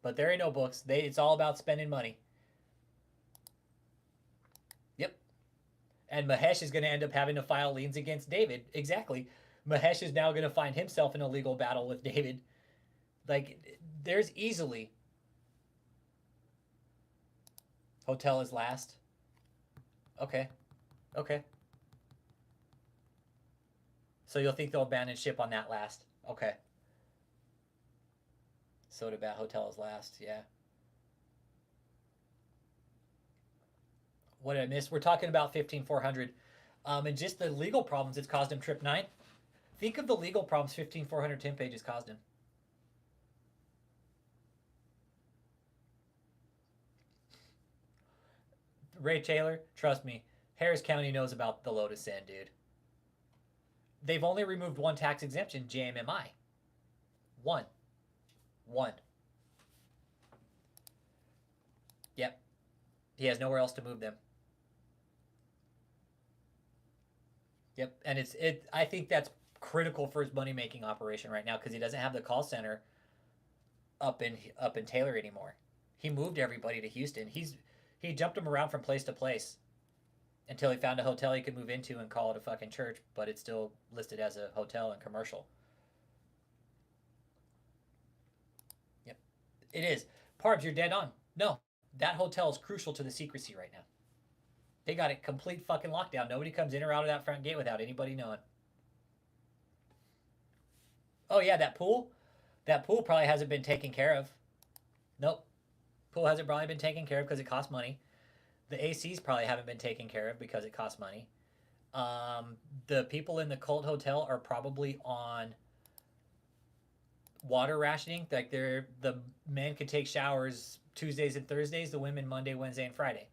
but there ain't no books. It's all about spending money. Yep. And Mahesh is going to end up having to file liens against David. Exactly. Mahesh is now going to find himself in a legal battle with David. Like, there's easily. Hotel is last. Okay. Okay. So you'll think they'll abandon ship on that last. Okay. Soda Bat Hotel is last. Yeah. What did I miss? We're talking about 15,400. And just the legal problems it's caused him. Trip 9. Think of the legal problems 15,400 10 pages caused him. Ray Taylor, trust me, Harris County knows about the Lotus End, dude. They've only removed one tax exemption, Jmmi. One. One. Yep. He has nowhere else to move them. Yep. And I think that's critical for his money making operation right now because he doesn't have the call center up in Taylor anymore. He moved everybody to Houston. He jumped them around from place to place until he found a hotel he could move into and call it a fucking church, but it's still listed as a hotel and commercial. Yep. It is. Parbs, you're dead on. No, that hotel is crucial to the secrecy right now. They got a complete fucking lockdown. Nobody comes in or out of that front gate without anybody knowing. Oh yeah, that pool? That pool probably hasn't been taken care of. Nope. Pool hasn't probably been taken care of because it costs money. The ACs probably haven't been taken care of because it costs money. The people in the cult hotel are probably on water rationing. Like the men could take showers Tuesdays and Thursdays, the women Monday, Wednesday, and Friday.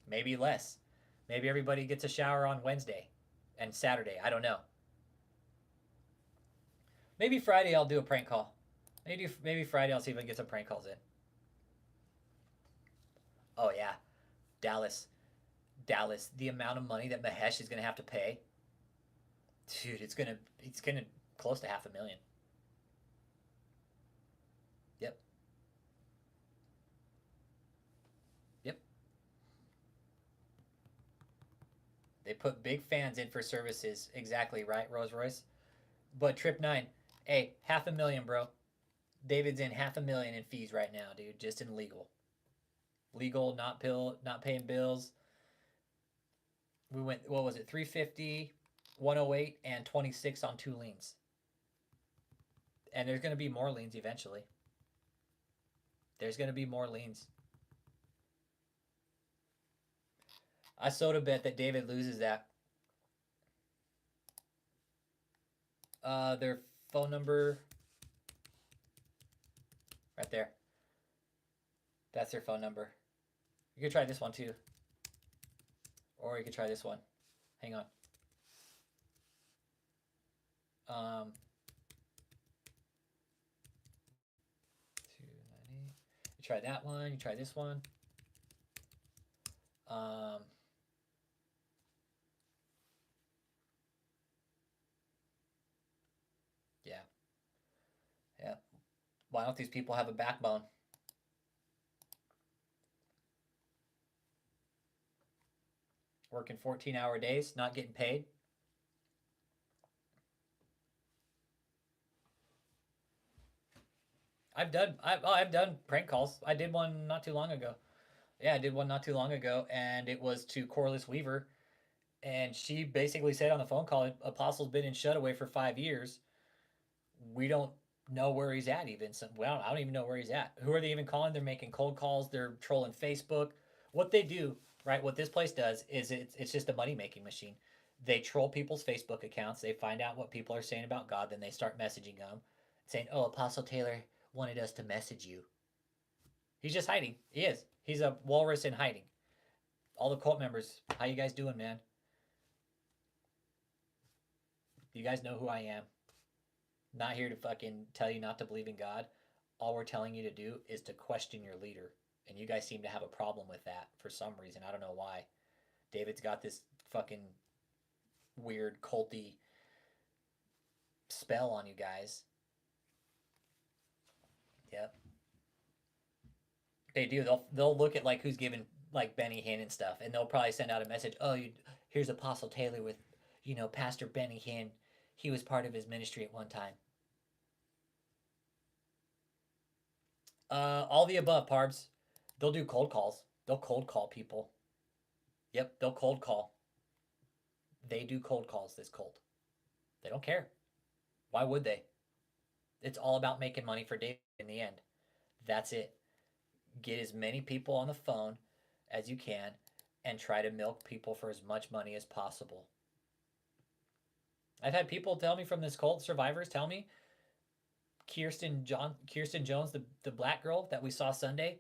Maybe less. Maybe everybody gets a shower on Wednesday and Saturday. I don't know. Maybe Friday I'll do a prank call. Maybe Friday I'll see if I can get some prank calls in. Oh yeah, Dallas, Dallas. The amount of money that Mahesh is gonna have to pay, dude. It's gonna close to 500,000. Yep, yep. They put big fans in for services. Exactly right, Rolls Royce. But Trip Nine, hey, 500,000, bro. David's in 500,000 in fees right now, dude. Just in legal, not paying bills. We went, what was it, 350, 108, and 26 on 2 liens. And there's going to be more liens eventually. There's going to be more liens. I soda bet that David loses that. Their phone number right there. That's their phone number. You could try this one too. Or you could try this one. Hang on. 298. You try that one. You try this one. Yeah. Yeah. Why don't these people have a backbone? Working 14-hour days, not getting paid. I've done prank calls. I did one not too long ago. Yeah, I did one not too long ago, and it was to Corliss Weaver, and she basically said on the phone call, Apostle's been in Shutaway for 5 years. We don't know where he's at even. So, well, I don't even know where he's at. Who are they even calling? They're making cold calls. They're trolling Facebook. What they do, right? What this place does is it's just a money making machine. They troll people's Facebook accounts. They find out what people are saying about God. Then they start messaging them, saying, "Oh, Apostle Taylor wanted us to message you." He's just hiding. He is. He's a walrus in hiding. All the cult members, how you guys doing, man? You guys know who I am. Not here to fucking tell you not to believe in God. All we're telling you to do is to question your leader. And you guys seem to have a problem with that for some reason. I don't know why. David's got this fucking weird culty spell on you guys. Yep. They do. They'll look at like who's giving like Benny Hinn and stuff, and they'll probably send out a message. Oh, here's Apostle Taylor with, Pastor Benny Hinn. He was part of his ministry at one time. All the above, Parbs. They'll do cold calls. They'll cold call people. Yep, they'll cold call. They do cold calls, this cult. They don't care. Why would they? It's all about making money for David in the end. That's it. Get as many people on the phone as you can and try to milk people for as much money as possible. I've had people tell me from this cult, survivors tell me, Kirsten Jones, the black girl that we saw Sunday,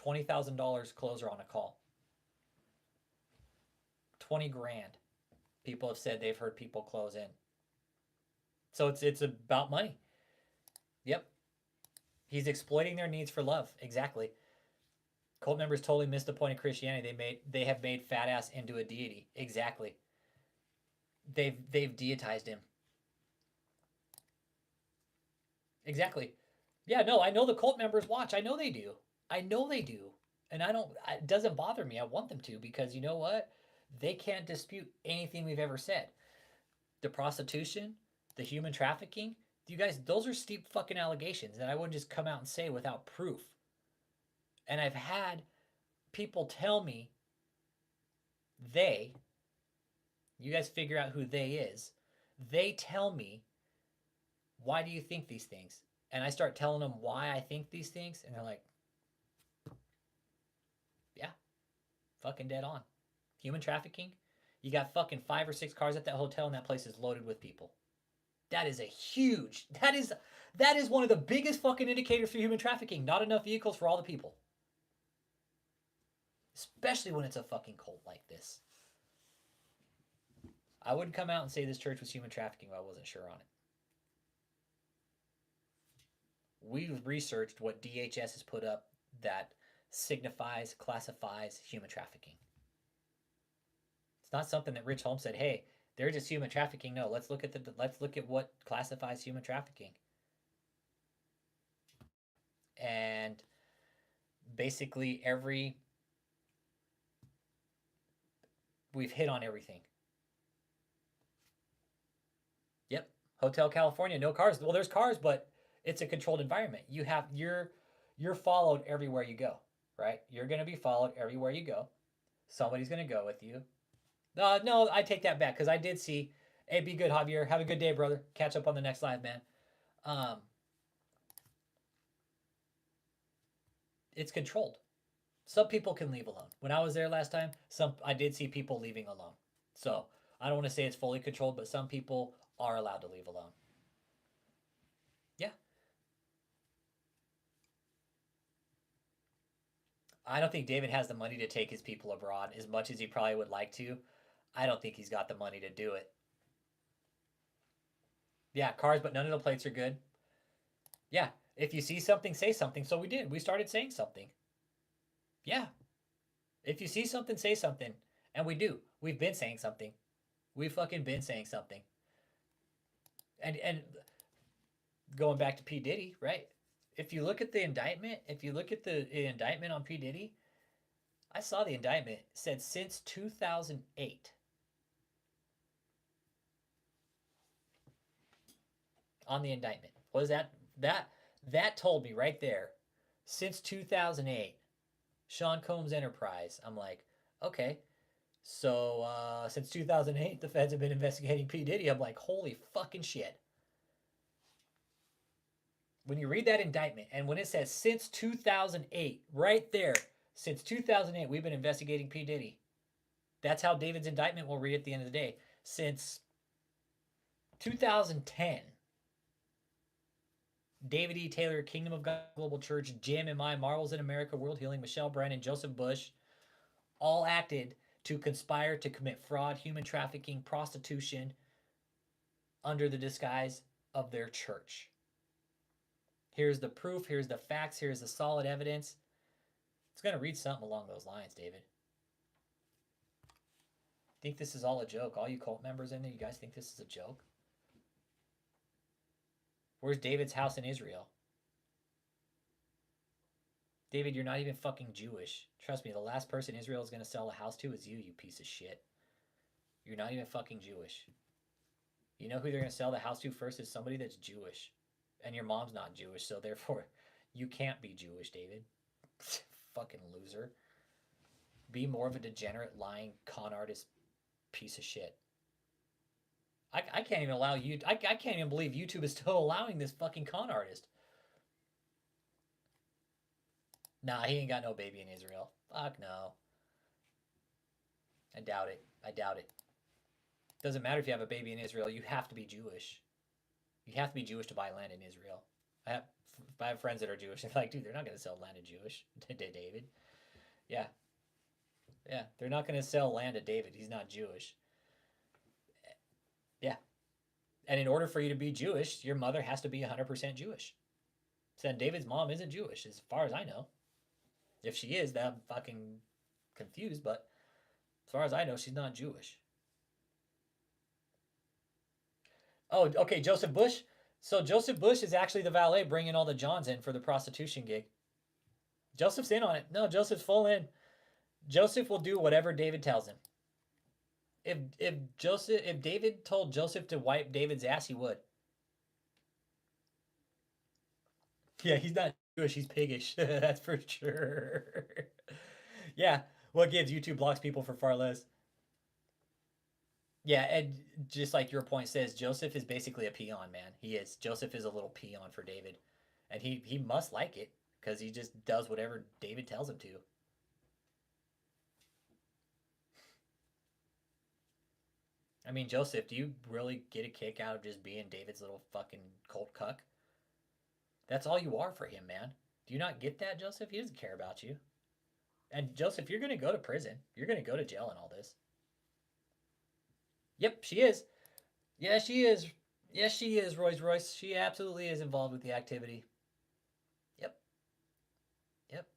$20,000 closer on a call. 20 grand. People have said they've heard people close in. So it's about money. Yep. He's exploiting their needs for love. Exactly. Cult members totally missed the point of Christianity. They have made fat ass into a deity. Exactly. They've deitized him. Exactly. Yeah, no, I know the cult members watch. I know they do. I know they do. And it doesn't bother me. I want them to, because you know what? They can't dispute anything we've ever said. The prostitution, the human trafficking, you guys, those are steep fucking allegations that I wouldn't just come out and say without proof. And I've had people tell me you guys figure out who they is. They tell me why do you think these things? And I start telling them why I think these things, and they're like, yeah, fucking dead on. Human trafficking? You got fucking 5 or 6 cars at that hotel, and that place is loaded with people. That is a huge, that is one of the biggest fucking indicators for human trafficking. Not enough vehicles for all the people. Especially when it's a fucking cult like this. I wouldn't come out and say this church was human trafficking if I wasn't sure on it. We've researched what DHS has put up that signifies, classifies human trafficking. It's not something that Rich Holmes said, hey, they're just human trafficking. No, let's look at what classifies human trafficking. And basically we've hit on everything. Yep. Hotel California, no cars. Well, there's cars, but it's a controlled environment. You're followed everywhere you go, right? You're going to be followed everywhere you go. Somebody's going to go with you. No, I take that back because I did see. Hey, be good, Javier. Have a good day, brother. Catch up on the next live, man. It's controlled. Some people can leave alone. When I was there last time, I did see people leaving alone. So I don't want to say it's fully controlled, but some people are allowed to leave alone. Yeah. I don't think David has the money to take his people abroad as much as he probably would like to. I don't think he's got the money to do it. Yeah, cars, but none of the plates are good. Yeah, if you see something, say something. So we did. We started saying something. Yeah. If you see something, say something. And we do. We've been saying something. We've fucking been saying something. And going back to P. Diddy, right? If you look at the indictment, on P. Diddy, I saw the indictment. It said since 2008. On the indictment. What is that? That told me right there. Since 2008, Sean Combs Enterprise. I'm like, okay. So since 2008, the feds have been investigating P. Diddy. I'm like, holy fucking shit. When you read that indictment, and when it says since 2008, right there, since 2008, we've been investigating P. Diddy. That's how David's indictment will read at the end of the day. Since 2010, DavidETaylor, Kingdom of God Global Church, Jmmi, Marvels in America, World Healing, Michelle Brennan, Joseph Bush, all acted to conspire to commit fraud, human trafficking, prostitution under the disguise of their church. Here's the proof. Here's the facts. Here's the solid evidence. It's going to read something along those lines, David. Think this is all a joke? All you cult members in there, you guys think this is a joke? Where's David's house in Israel? David, you're not even fucking Jewish. Trust me, the last person Israel is going to sell a house to is you, you piece of shit. You're not even fucking Jewish. You know who they're going to sell the house to first is somebody that's Jewish. And your mom's not Jewish, so therefore you can't be Jewish, David. Fucking loser. Be more of a degenerate, lying, con artist piece of shit. I can't even allow you. I can't even believe YouTube is still allowing this fucking con artist. Nah, he ain't got no baby in Israel. Fuck no. I doubt it. I doubt it. Doesn't matter if you have a baby in Israel. You have to be Jewish. You have to be Jewish to buy land in Israel. I have friends that are Jewish. They're like, dude, they're not going to sell land to Jewish. To David. Yeah. Yeah, they're not going to sell land to David. He's not Jewish. Yeah. And in order for you to be Jewish, your mother has to be 100% Jewish. So David's mom isn't Jewish, as far as I know. If she is, then I'm fucking confused, but as far as I know, she's not Jewish. Oh, okay, Joseph Bush. So Joseph Bush is actually the valet bringing all the Johns in for the prostitution gig. Joseph's in on it. No, Joseph's full in. Joseph will do whatever David tells him. If David told Joseph to wipe David's ass, he would. Yeah, he's not Jewish, he's piggish. That's for sure. Yeah, what gives? YouTube blocks people for far less. Yeah, and just like your point says, Joseph is basically a peon, man. He is. Joseph is a little peon for David, and he must like it because he just does whatever David tells him to. I mean, Joseph, do you really get a kick out of just being David's little fucking cult cuck? That's all you are for him, man. Do you not get that, Joseph? He doesn't care about you. And Joseph, you're gonna go to prison. You're gonna go to jail and all this. Yep, she is. Yeah, she is. Yes, she is, Royce Royce. She absolutely is involved with the activity. Yep. Yep.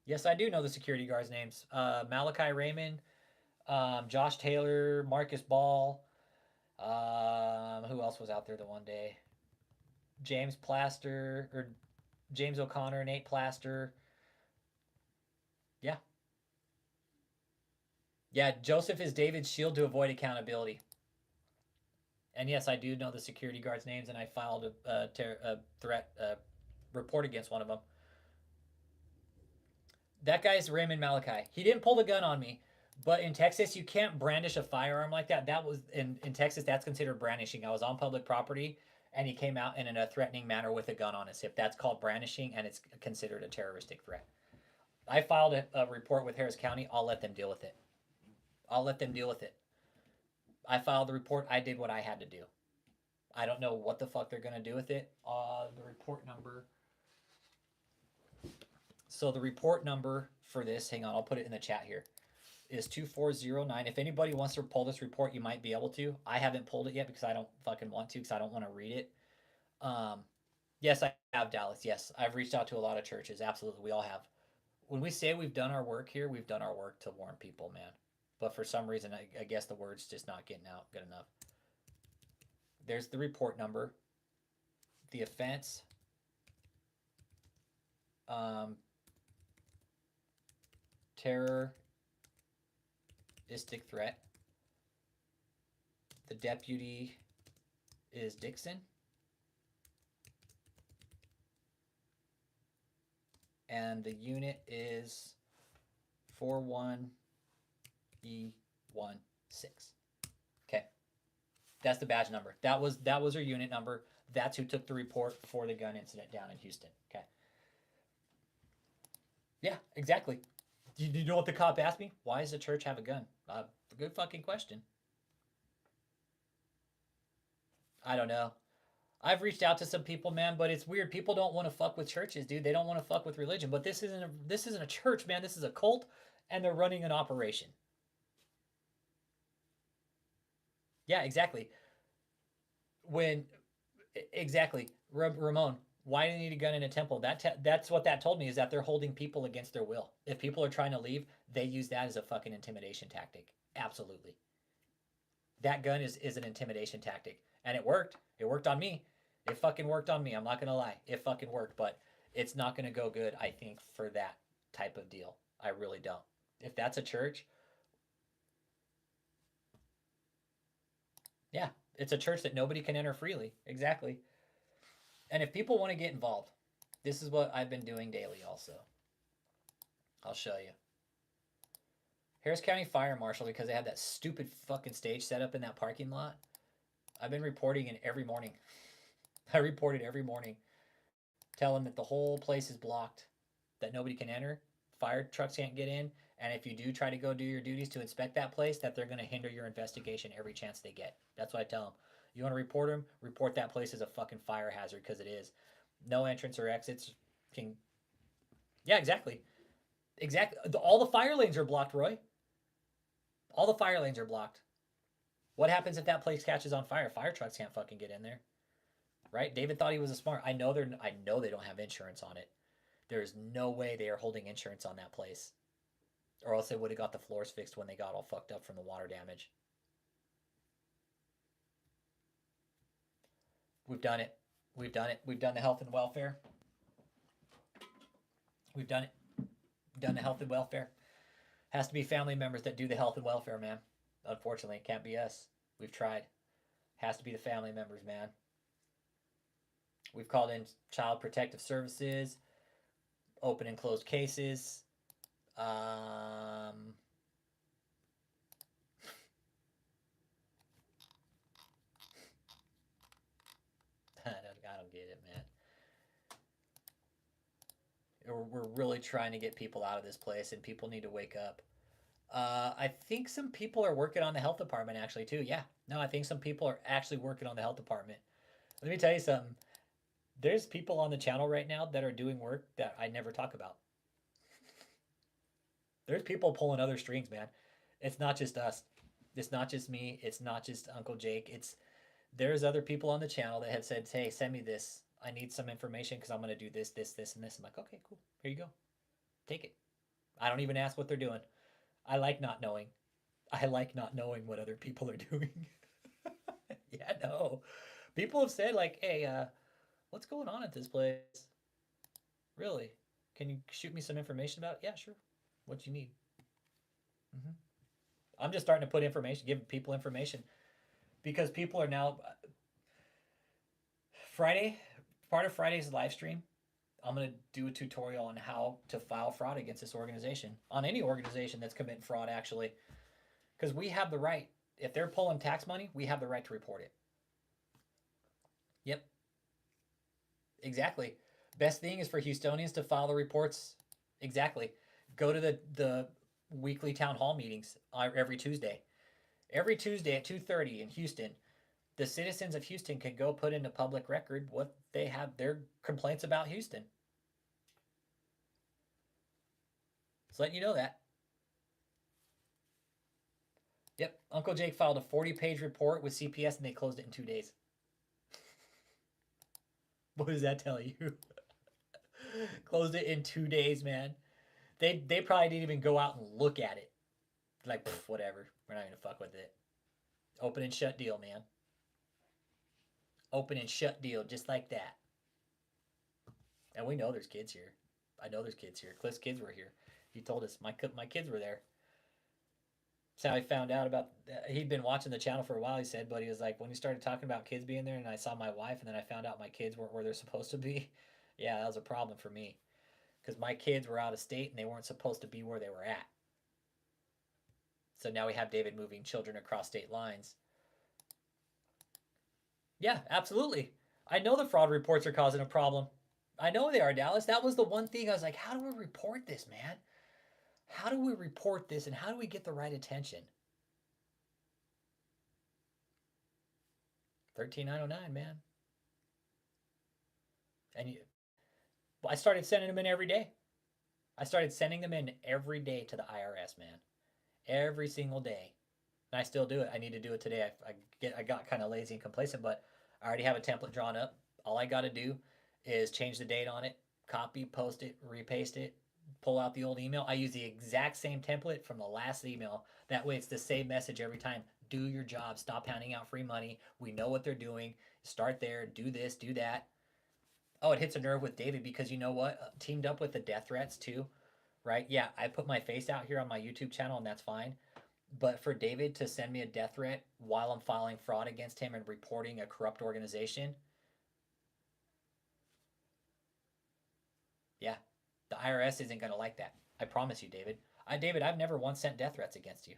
Yes, I do know the security guards' names. Malachi Raymond, Josh Taylor, Marcus Ball. Who else was out there the one day? James Plaster or James O'Connor, Nate Plaster. Yeah. Yeah, Joseph is David's shield to avoid accountability. And yes, I do know the security guards' names, and I filed a threat report against one of them. That guy's Raymond Malachi. He didn't pull the gun on me, but in Texas, you can't brandish a firearm like that. That was in Texas, that's considered brandishing. I was on public property, and he came out in a threatening manner with a gun on his hip. That's called brandishing, and it's considered a terroristic threat. I filed a report with Harris County. I'll let them deal with it. I'll let them deal with it. I filed the report. I did what I had to do. I don't know what the fuck they're gonna do with it. The report number. So the report number for this, hang on, I'll put it in the chat here, is 2409. If anybody wants to pull this report, you might be able to. I haven't pulled it yet because I don't fucking want to because I don't want to read it. Yes, I have, Dallas. Yes, I've reached out to a lot of churches. Absolutely, we all have. When we say we've done our work here, we've done our work to warn people, man. But for some reason, I guess the word's just not getting out good enough. There's the report number. The offense. Terroristic threat. The deputy is Dixon. And the unit is 41E16. Okay. That's the badge number. That was her unit number. That's who took the report for the gun incident down in Houston. Okay. Yeah, exactly. You know what the cop asked me? Why does the church have a gun? Good fucking question. I don't know. I've reached out to some people, man, but it's weird. People don't want to fuck with churches, dude. They don't want to fuck with religion. But this isn't a church, man. This is a cult, and they're running an operation. Yeah, exactly. When exactly, Ramon, why do you need a gun in a temple? That's what that told me, is that they're holding people against their will. If people are trying to leave, they use that as a fucking intimidation tactic. Absolutely. That gun is an intimidation tactic. And it worked. It worked on me. It fucking worked on me. I'm not gonna lie. It fucking worked, but it's not gonna go good, I think, for that type of deal. I really don't. If that's a church, yeah, it's a church that nobody can enter freely. Exactly. And if people want to get involved, this is what I've been doing daily also. I'll show you. Harris County Fire Marshal, because they had that stupid fucking stage set up in that parking lot. I've been reporting it every morning. I report it every morning. Tell them that the whole place is blocked, that nobody can enter, fire trucks can't get in, and if you do try to go do your duties to inspect that place, that they're going to hinder your investigation every chance they get. That's what I tell them. You want to report them? Report that place as a fucking fire hazard, because it is. No entrance or exits can... Yeah, exactly. Exactly. All the fire lanes are blocked, Roy. All the fire lanes are blocked. What happens if that place catches on fire? Fire trucks can't fucking get in there. Right? David thought he was a smart. I know they don't have insurance on it. There's no way they are holding insurance on that place. Or else they would have got the floors fixed when they got all fucked up from the water damage. We've done it. We've done it. We've done the health and welfare. We've done it. We've done the health and welfare. Has to be family members that do the health and welfare, man. Unfortunately, it can't be us. We've tried. Has to be the family members, man. We've called in Child Protective Services, open and closed cases. We're really trying to get people out of this place, and people need to wake up. I think some people are working on the health department actually too. Yeah, no, I think some people are actually working on the health department. Let me tell you something. There's people on the channel right now that are doing work that I never talk about. There's people pulling other strings, man. It's not just us. It's not just me. It's not just Uncle Jake. There's other people on the channel that have said, "Hey, send me this. I need some information because I'm going to do this, this, this, and this." I'm like, "Okay, cool. Here you go. Take it." I don't even ask what they're doing. I like not knowing. I like not knowing what other people are doing. Yeah, no. People have said like, "Hey, what's going on at this place? Really? Can you shoot me some information about it?" Yeah, sure. What you need. Hmm. I'm just starting to put information, give people information because people are now Friday, part of Friday's live stream. I'm going to do a tutorial on how to file fraud against this organization, on any organization that's committing fraud, actually, because we have the right. If they're pulling tax money, we have the right to report it. Yep, exactly. Best thing is for Houstonians to file the reports. Exactly. Go to the weekly town hall meetings every Tuesday. Every Tuesday at 2:30 in Houston, the citizens of Houston can go put into public record what they have their complaints about Houston. Just letting you know that. Yep, Uncle Jake filed a 40-page report with CPS and they closed it in 2 days. What does that tell you? Closed it in 2 days, man. They probably didn't even go out and look at it. Like, whatever. We're not gonna fuck with it. Open and shut deal, man. Open and shut deal, just like that. And we know there's kids here. I know there's kids here. Cliff's kids were here. He told us my kids were there. That's how he found out about. He'd been watching the channel for a while. He said, but he was like, when he started talking about kids being there, and I saw my wife, and then I found out my kids weren't where they're supposed to be. Yeah, that was a problem for me because my kids were out of state and they weren't supposed to be where they were at. So now we have David moving children across state lines. Yeah, absolutely. I know the fraud reports are causing a problem. I know they are, Dallas. That was the one thing I was like, how do we report this, man? How do we report this and how do we get the right attention? 13909, man. And I started sending them in every day. I started sending them in every day to the IRS, man. Every single day. And I still do it. I need to do it today. I got kind of lazy and complacent, but I already have a template drawn up. All I got to do is change the date on it, copy, post it, repaste it, pull out the old email. I use the exact same template from the last email. That way it's the same message every time. Do your job. Stop handing out free money. We know what they're doing. Start there. Do this, do that. Oh, it hits a nerve with David because you know what? Teamed up with the death threats too, right? Yeah, I put my face out here on my YouTube channel and that's fine. But for David to send me a death threat while I'm filing fraud against him and reporting a corrupt organization, yeah, the IRS isn't going to like that. I promise you, David. David, I've never once sent death threats against you.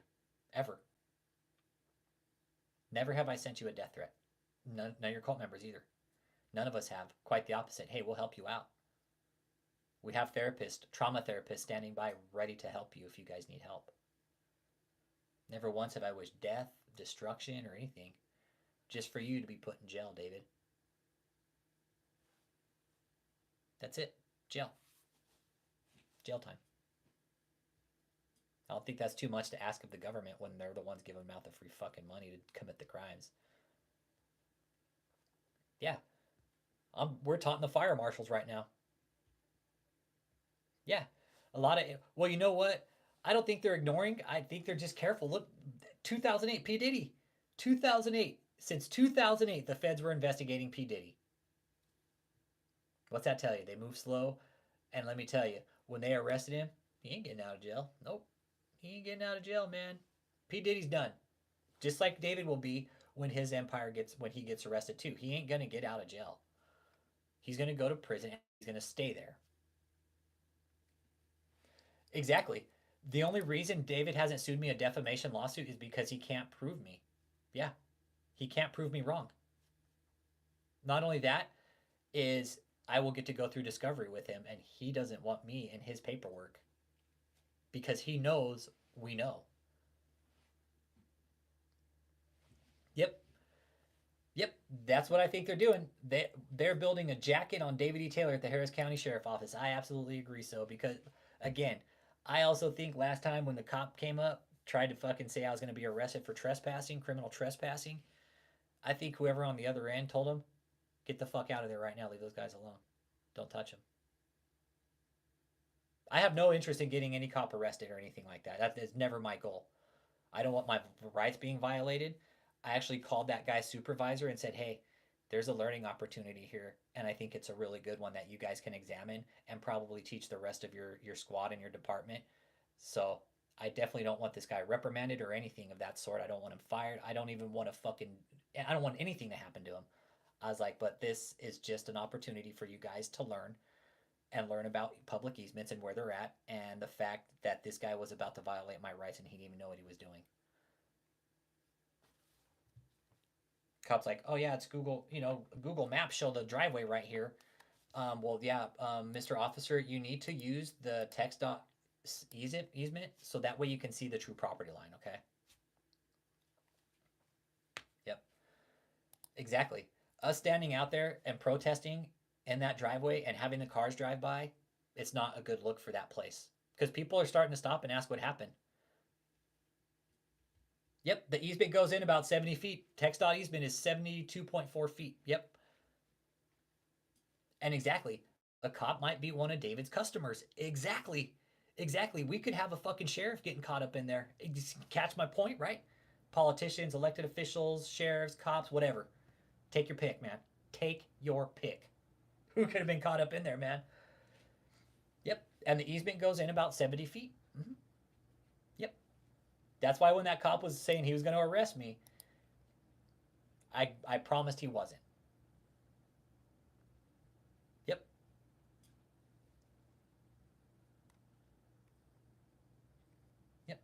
Ever. Never have I sent you a death threat. None of your cult members either. None of us have. Quite the opposite. Hey, we'll help you out. We have therapists, trauma therapists standing by ready to help you if you guys need help. Never once have I wished death, destruction, or anything just for you to be put in jail, David. That's it. Jail. Jail time. I don't think that's too much to ask of the government when they're the ones giving them out the free fucking money to commit the crimes. Yeah. We're taunting the fire marshals right now. Yeah. A lot of, well, you know what? I don't think they're ignoring. I think they're just careful. Look, 2008, P. Diddy. 2008. Since 2008, the feds were investigating P. Diddy. What's that tell you? They move slow. And let me tell you, when they arrested him, he ain't getting out of jail. Nope. He ain't getting out of jail, man. P. Diddy's done. Just like David will be when his empire when he gets arrested too. He ain't going to get out of jail. He's going to go to prison and he's going to stay there. Exactly. The only reason David hasn't sued me a defamation lawsuit is because he can't prove me. Yeah. He can't prove me wrong. Not only that, is I will get to go through discovery with him, and he doesn't want me in his paperwork because he knows we know. Yep. Yep, that's what I think they're doing. They're building a jacket on DavidETaylor at the Harris County Sheriff Office. I absolutely agree. So because again, I also think last time when the cop came up, tried to fucking say I was going to be arrested for trespassing, criminal trespassing, I think whoever on the other end told him, "Get the fuck out of there right now. Leave those guys alone. Don't touch them." I have no interest in getting any cop arrested or anything like that. That is never my goal. I don't want my rights being violated. I actually called that guy's supervisor and said, "Hey, there's a learning opportunity here, and I think it's a really good one that you guys can examine and probably teach the rest of your squad and your department." So I definitely don't want this guy reprimanded or anything of that sort. I don't want him fired. I don't even want to I don't want anything to happen to him. I was like, but this is just an opportunity for you guys to learn and learn about public easements and where they're at, and the fact that this guy was about to violate my rights and he didn't even know what he was doing. Cop's like, "Oh yeah, it's Google. Google Maps show the driveway right here." Well, yeah, Mr. Officer, you need to use the text dot easement so that way you can see the true property line. Okay. Yep. Exactly. Us standing out there and protesting in that driveway and having the cars drive by, it's not a good look for that place because people are starting to stop and ask what happened. Yep, the easement goes in about 70 feet. Text dot easement is 72.4 feet. Yep. And exactly, a cop might be one of David's customers. Exactly. Exactly. We could have a fucking sheriff getting caught up in there. Catch my point, right? Politicians, elected officials, sheriffs, cops, whatever. Take your pick, man. Take your pick. Who could have been caught up in there, man? Yep. And the easement goes in about 70 feet. Mm-hmm. Yep. That's why when that cop was saying he was going to arrest me, I promised he wasn't. Yep. Yep.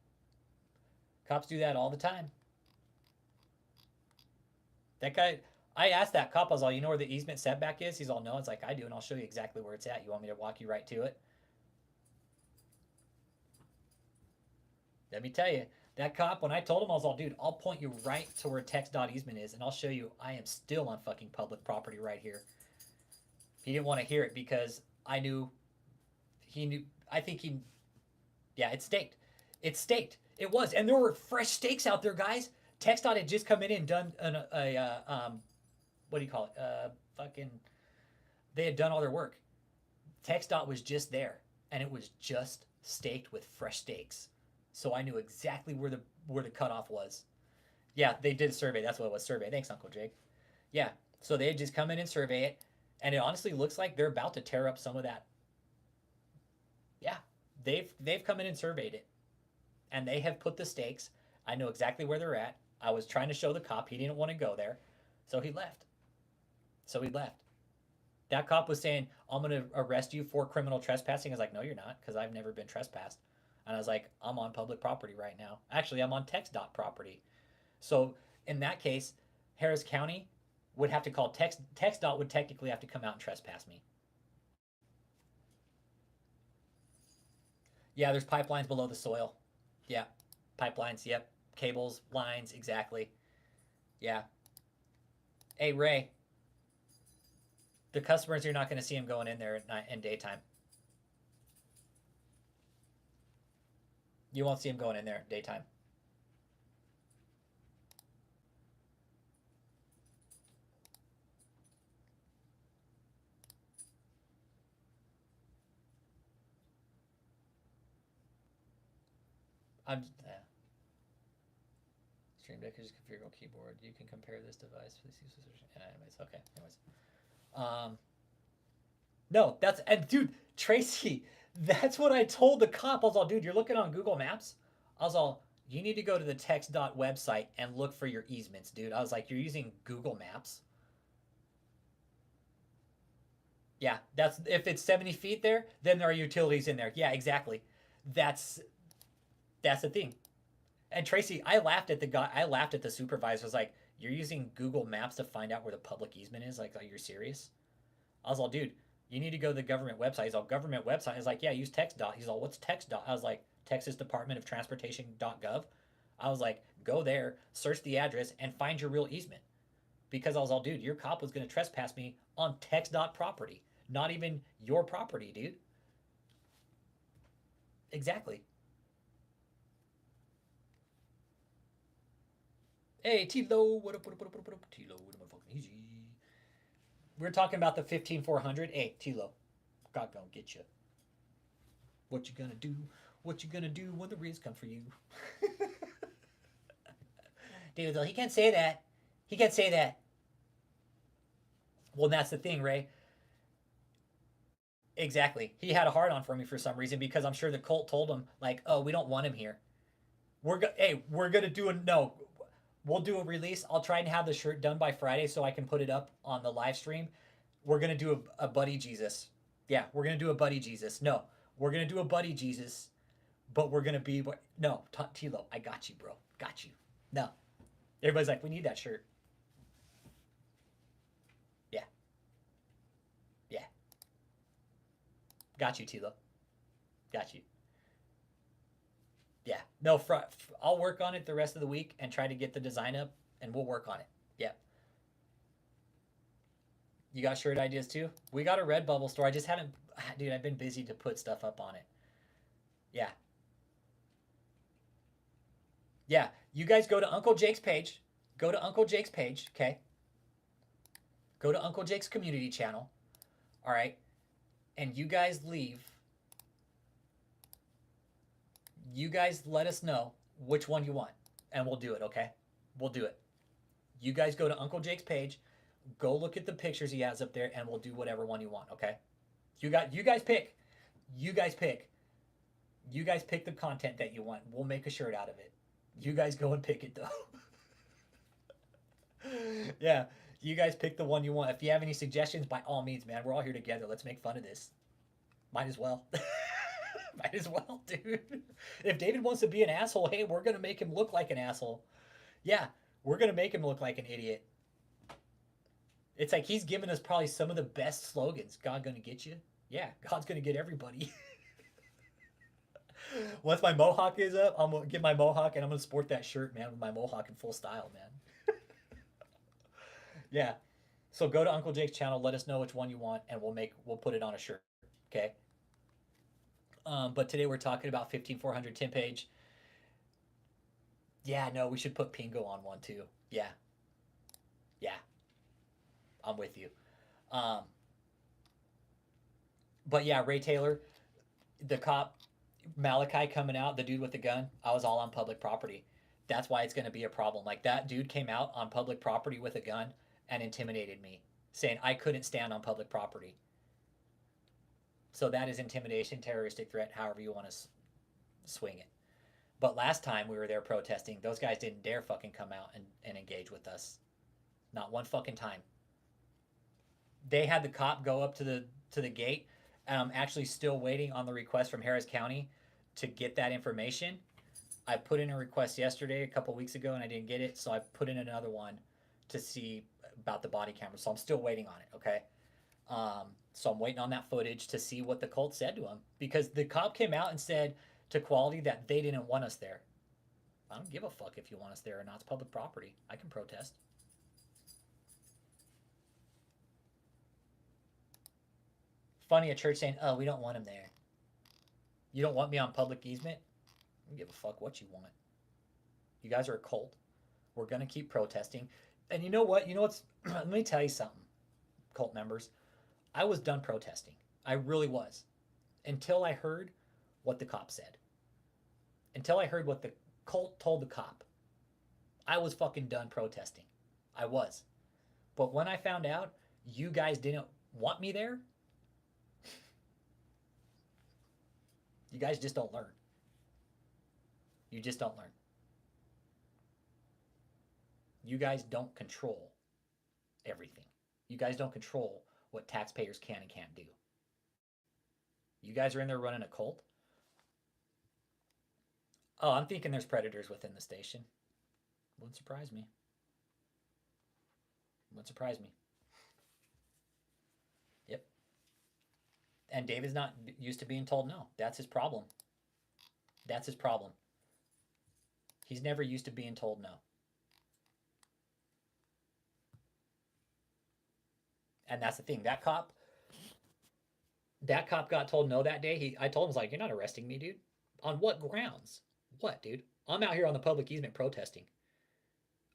Cops do that all the time. That guy, I asked that cop, I was all, "You know where the easement setback is?" He's all, "No." It's like, "I do, and I'll show you exactly where it's at. You want me to walk you right to it?" Let me tell you, that cop, when I told him, I was all, "Dude, I'll point you right to where text dot easement is, and I'll show you I am still on fucking public property right here." He didn't want to hear it because I knew he knew. I think he, yeah, it's staked. It's staked. It was, and there were fresh stakes out there, guys. Text dot had just come in and done what do you call it? Fucking, they had done all their work. Text dot was just there, and it was just staked with fresh stakes. So I knew exactly where the cutoff was. Yeah, they did a survey. That's what it was. Survey. Thanks, Uncle Jake. Yeah. So they just come in and survey it, and it honestly looks like they're about to tear up some of that. Yeah, they've come in and surveyed it, and they have put the stakes. I know exactly where they're at. I was trying to show the cop. He didn't want to go there, so he left. So he left. That cop was saying, "I'm going to arrest you for criminal trespassing." I was like, "No, you're not, because I've never been trespassed." And I was like, "I'm on public property right now. Actually, I'm on text dot property." So in that case, Harris County would have to call text dot would technically have to come out and trespass me. Yeah, there's pipelines below the soil. Yeah, pipelines. Yep, cables, lines. Exactly. Yeah. Hey Ray, the customers, you're not going to see them going in there at night and daytime. You won't see them going in there daytime. I'm Stream Deck is configurable keyboard. You can compare this device. Please use this. Anyways, okay. Anyways, no, that's and dude, Tracy, that's what I told the cop. I was all, "Dude, you're looking on Google Maps." I was all, "You need to go to the text dot website and look for your easements, dude." I was like, "You're using Google Maps?" Yeah, that's if it's 70 feet there, then there are utilities in there. Yeah, exactly. That's that's the thing. And Tracy, I laughed at the guy. I laughed at the supervisor. I was like, "You're using Google Maps to find out where the public easement is? Like, are you serious?" I was all, "Dude, You need to go to the government website. He's all, government website. He's like, yeah, use text dot. He's all, what's text dot? I was like, Texas Department of Transportation.gov. I was like, go there, search the address, and find your real easement. Because I was all, dude, your cop was going to trespass me on text dot property. Not even your property, dude. Exactly. Hey, T-Lo, what up, T-Lo, what up, motherfucking easy. We're talking about the 15400. Hey, T-Lo, God gonna get you. What you gonna do? What you gonna do when the riz come for you? David, though, he can't say that. He can't say that. Well, that's the thing, Ray. Exactly. He had a hard on for me for some reason because I'm sure the cult told him, like, oh, we don't want him here. We're gonna do a no. We'll do a release. I'll try and have the shirt done by Friday so I can put it up on the live stream. We're gonna do a buddy Jesus. Yeah, we're gonna do a buddy Jesus. No, we're gonna do a buddy Jesus, but we're gonna be no Tilo. I got you, bro. Got you. No, everybody's like, we need that shirt. Yeah, yeah. Got you, Tilo. Got you. Yeah. No, I'll work on it the rest of the week and try to get the design up, and we'll work on it. Yeah. You got shirt ideas too? We got a Redbubble store. I just haven't, dude, I've been busy to put stuff up on it. Yeah. Yeah. You guys go to Uncle Jake's page. Go to Uncle Jake's page, okay? Go to Uncle Jake's community channel. All right. And you guys leave. You guys let us know which one you want, and we'll do it, okay? We'll do it. You guys go to Uncle Jake's page, go look at the pictures he has up there, and we'll do whatever one you want, okay? You guys pick. You guys pick. You guys pick the content that you want. We'll make a shirt out of it. You guys go and pick it though. Yeah, you guys pick the one you want. If you have any suggestions, by all means, man, we're all here together. Let's make fun of this. Might as well. Might as well, dude. If David wants to be an asshole, hey, we're going to make him look like an asshole. Yeah, we're going to make him look like an idiot. It's like he's given us probably some of the best slogans. God gonna get you? Yeah, God's gonna get everybody. Once my mohawk is up, I'm gonna get my mohawk and I'm gonna sport that shirt, man, with my mohawk in full style, man. Yeah. So go to Uncle Jake's channel, let us know which one you want, and we'll put it on a shirt. Okay. But today we're talking about 15400 Tim page. Yeah, no, we should put Pingo on one too. Yeah. Yeah. I'm with you. Um, but yeah, Ray Taylor, the cop, Malachi coming out, the dude with the gun, I was all on public property. That's why it's going to be a problem. Like that dude came out on public property with a gun and intimidated me, saying I couldn't stand on public property. So that is intimidation, terroristic threat, however you want to swing it. But last time we were there protesting, those guys didn't dare fucking come out and engage with us. Not one fucking time. They had the cop go up to the gate, and I'm actually still waiting on the request from Harris County to get that information. I put in a request yesterday, a couple weeks ago, and I didn't get it, so I put in another one to see about the body camera. So I'm still waiting on it, okay? So I'm waiting on that footage to see what the cult said to him, because the cop came out and said to Quality that they didn't want us there. I don't give a fuck if you want us there or not. It's public property. I can protest. Funny, a church saying, oh, we don't want him there. You don't want me on public easement? I don't give a fuck what you want. You guys are a cult. We're going to keep protesting. And you know what? You know what's... Let me tell you something, cult members. I was done protesting. I really was. Until I heard what the cop said. Until I heard what the cult told the cop. I was fucking done protesting. I was. But when I found out you guys didn't want me there, you guys just don't learn. You just don't learn. You guys don't control everything. You guys don't control what taxpayers can and can't do. You guys are in there running a cult. Oh, I'm thinking there's predators within the station. Wouldn't surprise me. Wouldn't surprise me. Yep. And David's not used to being told no. That's his problem. That's his problem. He's never used to being told no. And that's the thing. That cop got told no that day. I told him, I was like, you're not arresting me, dude. On what grounds? What, dude? I'm out here on the public easement protesting.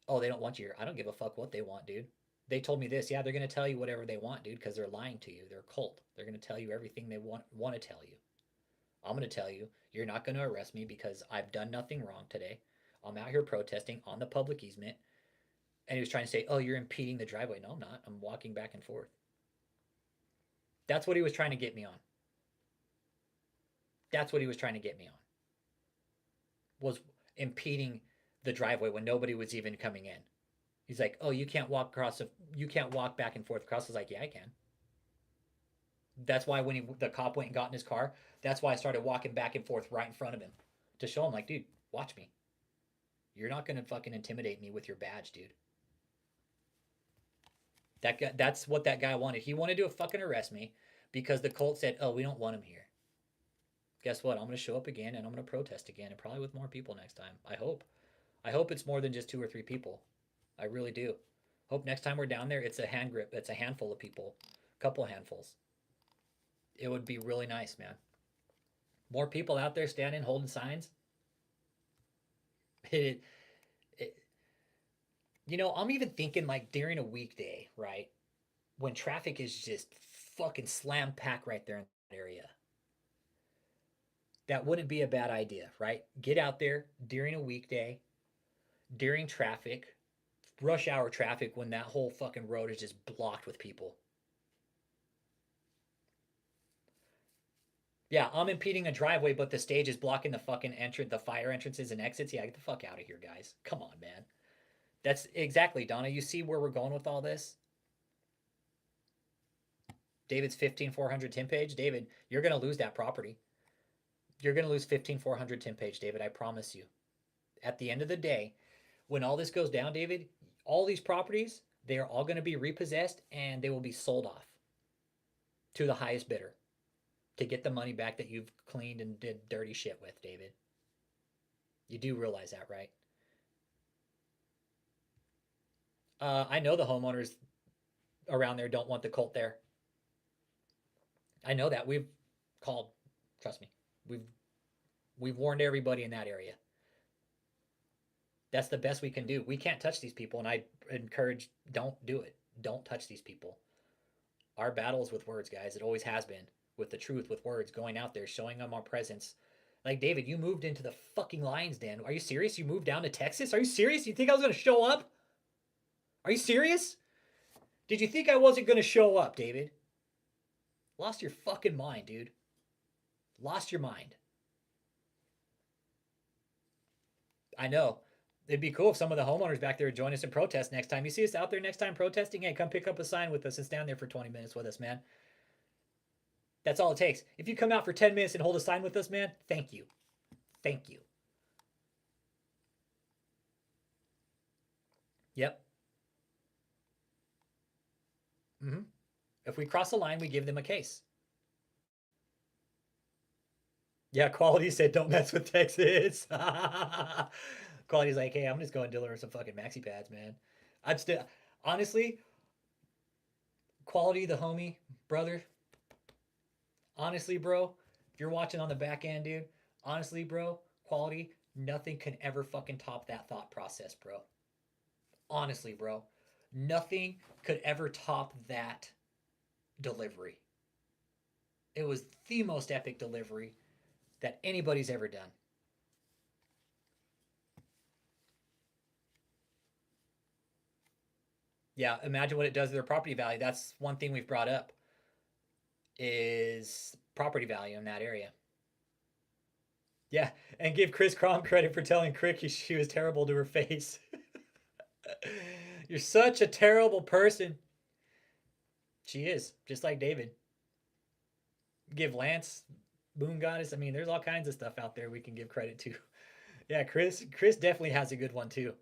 Oh, they don't want you here. I don't give a fuck what they want, dude. They told me this. Yeah, they're going to tell you whatever they want, dude, because they're lying to you. They're a cult. They're going to tell you everything they want to tell you. I'm going to tell you, you're not going to arrest me because I've done nothing wrong today. I'm out here protesting on the public easement. And he was trying to say, oh, you're impeding the driveway. No, I'm not. I'm walking back and forth. That's what he was trying to get me on. That's what he was trying to get me on. Was impeding the driveway when nobody was even coming in. He's like, oh, you can't walk back and forth across. I was like, yeah, I can. That's why when the cop went and got in his car, that's why I started walking back and forth right in front of him to show him, like, dude, watch me. You're not going to fucking intimidate me with your badge, dude. That's what that guy wanted. He wanted to fucking arrest me because the cult said, oh, we don't want him here. Guess what? I'm going to show up again and I'm going to protest again, and probably with more people next time. I hope it's more than just 2 or 3 people. I really do. Hope next time we're down there, it's a handful of people, a couple handfuls. It would be really nice, man. More people out there standing, holding signs. I'm even thinking, like, during a weekday, right? When traffic is just fucking slam packed right there in that area. That wouldn't be a bad idea, right? Get out there during a weekday, during traffic, rush hour traffic, when that whole fucking road is just blocked with people. Yeah, I'm impeding a driveway, but the stage is blocking the fucking the fire entrances and exits. Yeah, get the fuck out of here, guys. Come on, man. That's exactly, Donna. You see where we're going with all this? David's 15,400 Tim page. David, you're going to lose that property. You're going to lose 15,400 Tim page, David. I promise you. At the end of the day, when all this goes down, David, all these properties, they are all going to be repossessed and they will be sold off to the highest bidder to get the money back that you've cleaned and did dirty shit with, David. You do realize that, right? I know the homeowners around there don't want the cult there. I know that. We've called, trust me. We've warned everybody in that area. That's the best we can do. We can't touch these people, and I encourage, don't do it. Don't touch these people. Our battle is with words, guys. It always has been. With the truth, with words, going out there, showing them our presence. Like, David, you moved into the fucking lion's den. Are you serious? You moved down to Texas? Are you serious? You think I was going to show up? Are you serious? Did you think I wasn't going to show up, David? Lost your fucking mind, dude. Lost your mind. I know. It'd be cool if some of the homeowners back there would join us in protest next time. You see us out there next time protesting? Hey, come pick up a sign with us and stand there for 20 minutes with us, man. That's all it takes. If you come out for 10 minutes and hold a sign with us, man, thank you. Thank you. Yep. If we cross the line, we give them a case. Yeah, Quality said don't mess with Texas. Quality's like, hey, I'm just going to deliver some fucking maxi pads, man. I'm still, honestly, Quality, the homie, brother. Honestly, bro, if you're watching on the back end, dude, honestly, bro, Quality, nothing can ever fucking top that thought process, bro. Honestly, bro, nothing could ever top that delivery. It was the most epic delivery that anybody's ever done. Yeah, imagine what it does to their property value. That's one thing we've brought up, is property value in that area. Yeah, and give Chris Crom credit for telling Krick she was terrible to her face. You're such a terrible person. She is, just like David. Give Lance, Boom Goddess. I mean, there's all kinds of stuff out there we can give credit to. Yeah, Chris definitely has a good one too.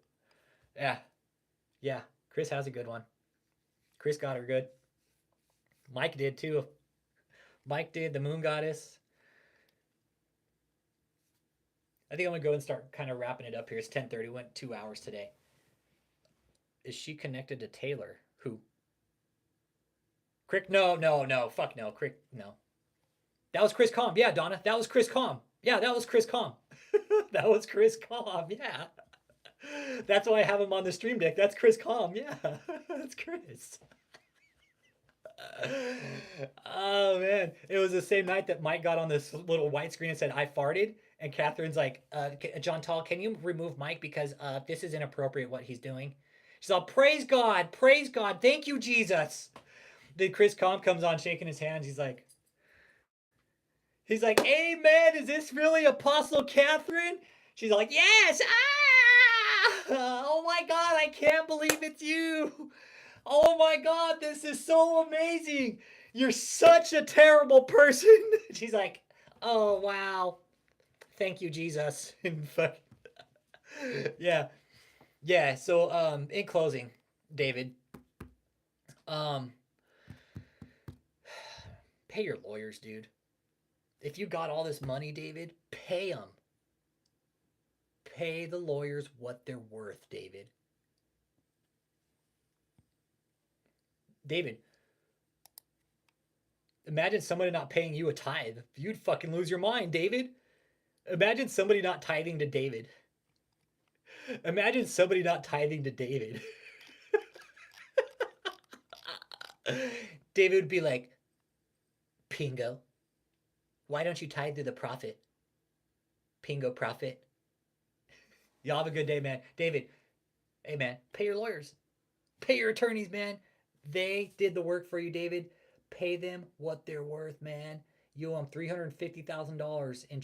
Yeah, Chris has a good one. Chris got her good. Mike did too. Mike did the Moon Goddess. I think I'm gonna go and start kind of wrapping it up here. It's 10:30. Went 2 hours today. Is she connected to Taylor? Who? Krick? No, no, no. Fuck no. Krick? No. That was Chris Com. Yeah, Donna. That was Chris Com. Yeah, that was Chris Com. That was Chris Com. Yeah. That's why I have him on the stream deck. That's Chris Com. Yeah, that's Chris. Oh man, it was the same night that Mike got on this little white screen and said I farted, and Katherine's like, John Tall, can you remove Mike because this is inappropriate what he's doing. She's all, praise God, thank you Jesus. Then Chris Com comes on shaking his hands. He's like, amen. Is this really Apostle Kathryn? She's like, yes. Oh my God, I can't believe it's you. Oh my God, this is so amazing. You're such a terrible person. She's like, oh wow. Thank you, Jesus. Yeah. Yeah. So in closing, David, pay your lawyers, dude. If you got all this money, David, pay them. Pay the lawyers what they're worth, David. David, imagine somebody not paying you a tithe. You'd fucking lose your mind, David. Imagine somebody not tithing to David. Imagine somebody not tithing to David. David would be like, Pingo, why don't you tithe to the prophet? Pingo prophet. Y'all have a good day, man. David, hey man, pay your lawyers. Pay your attorneys, man. They did the work for you, David. Pay them what they're worth, man. You owe them $350,000 in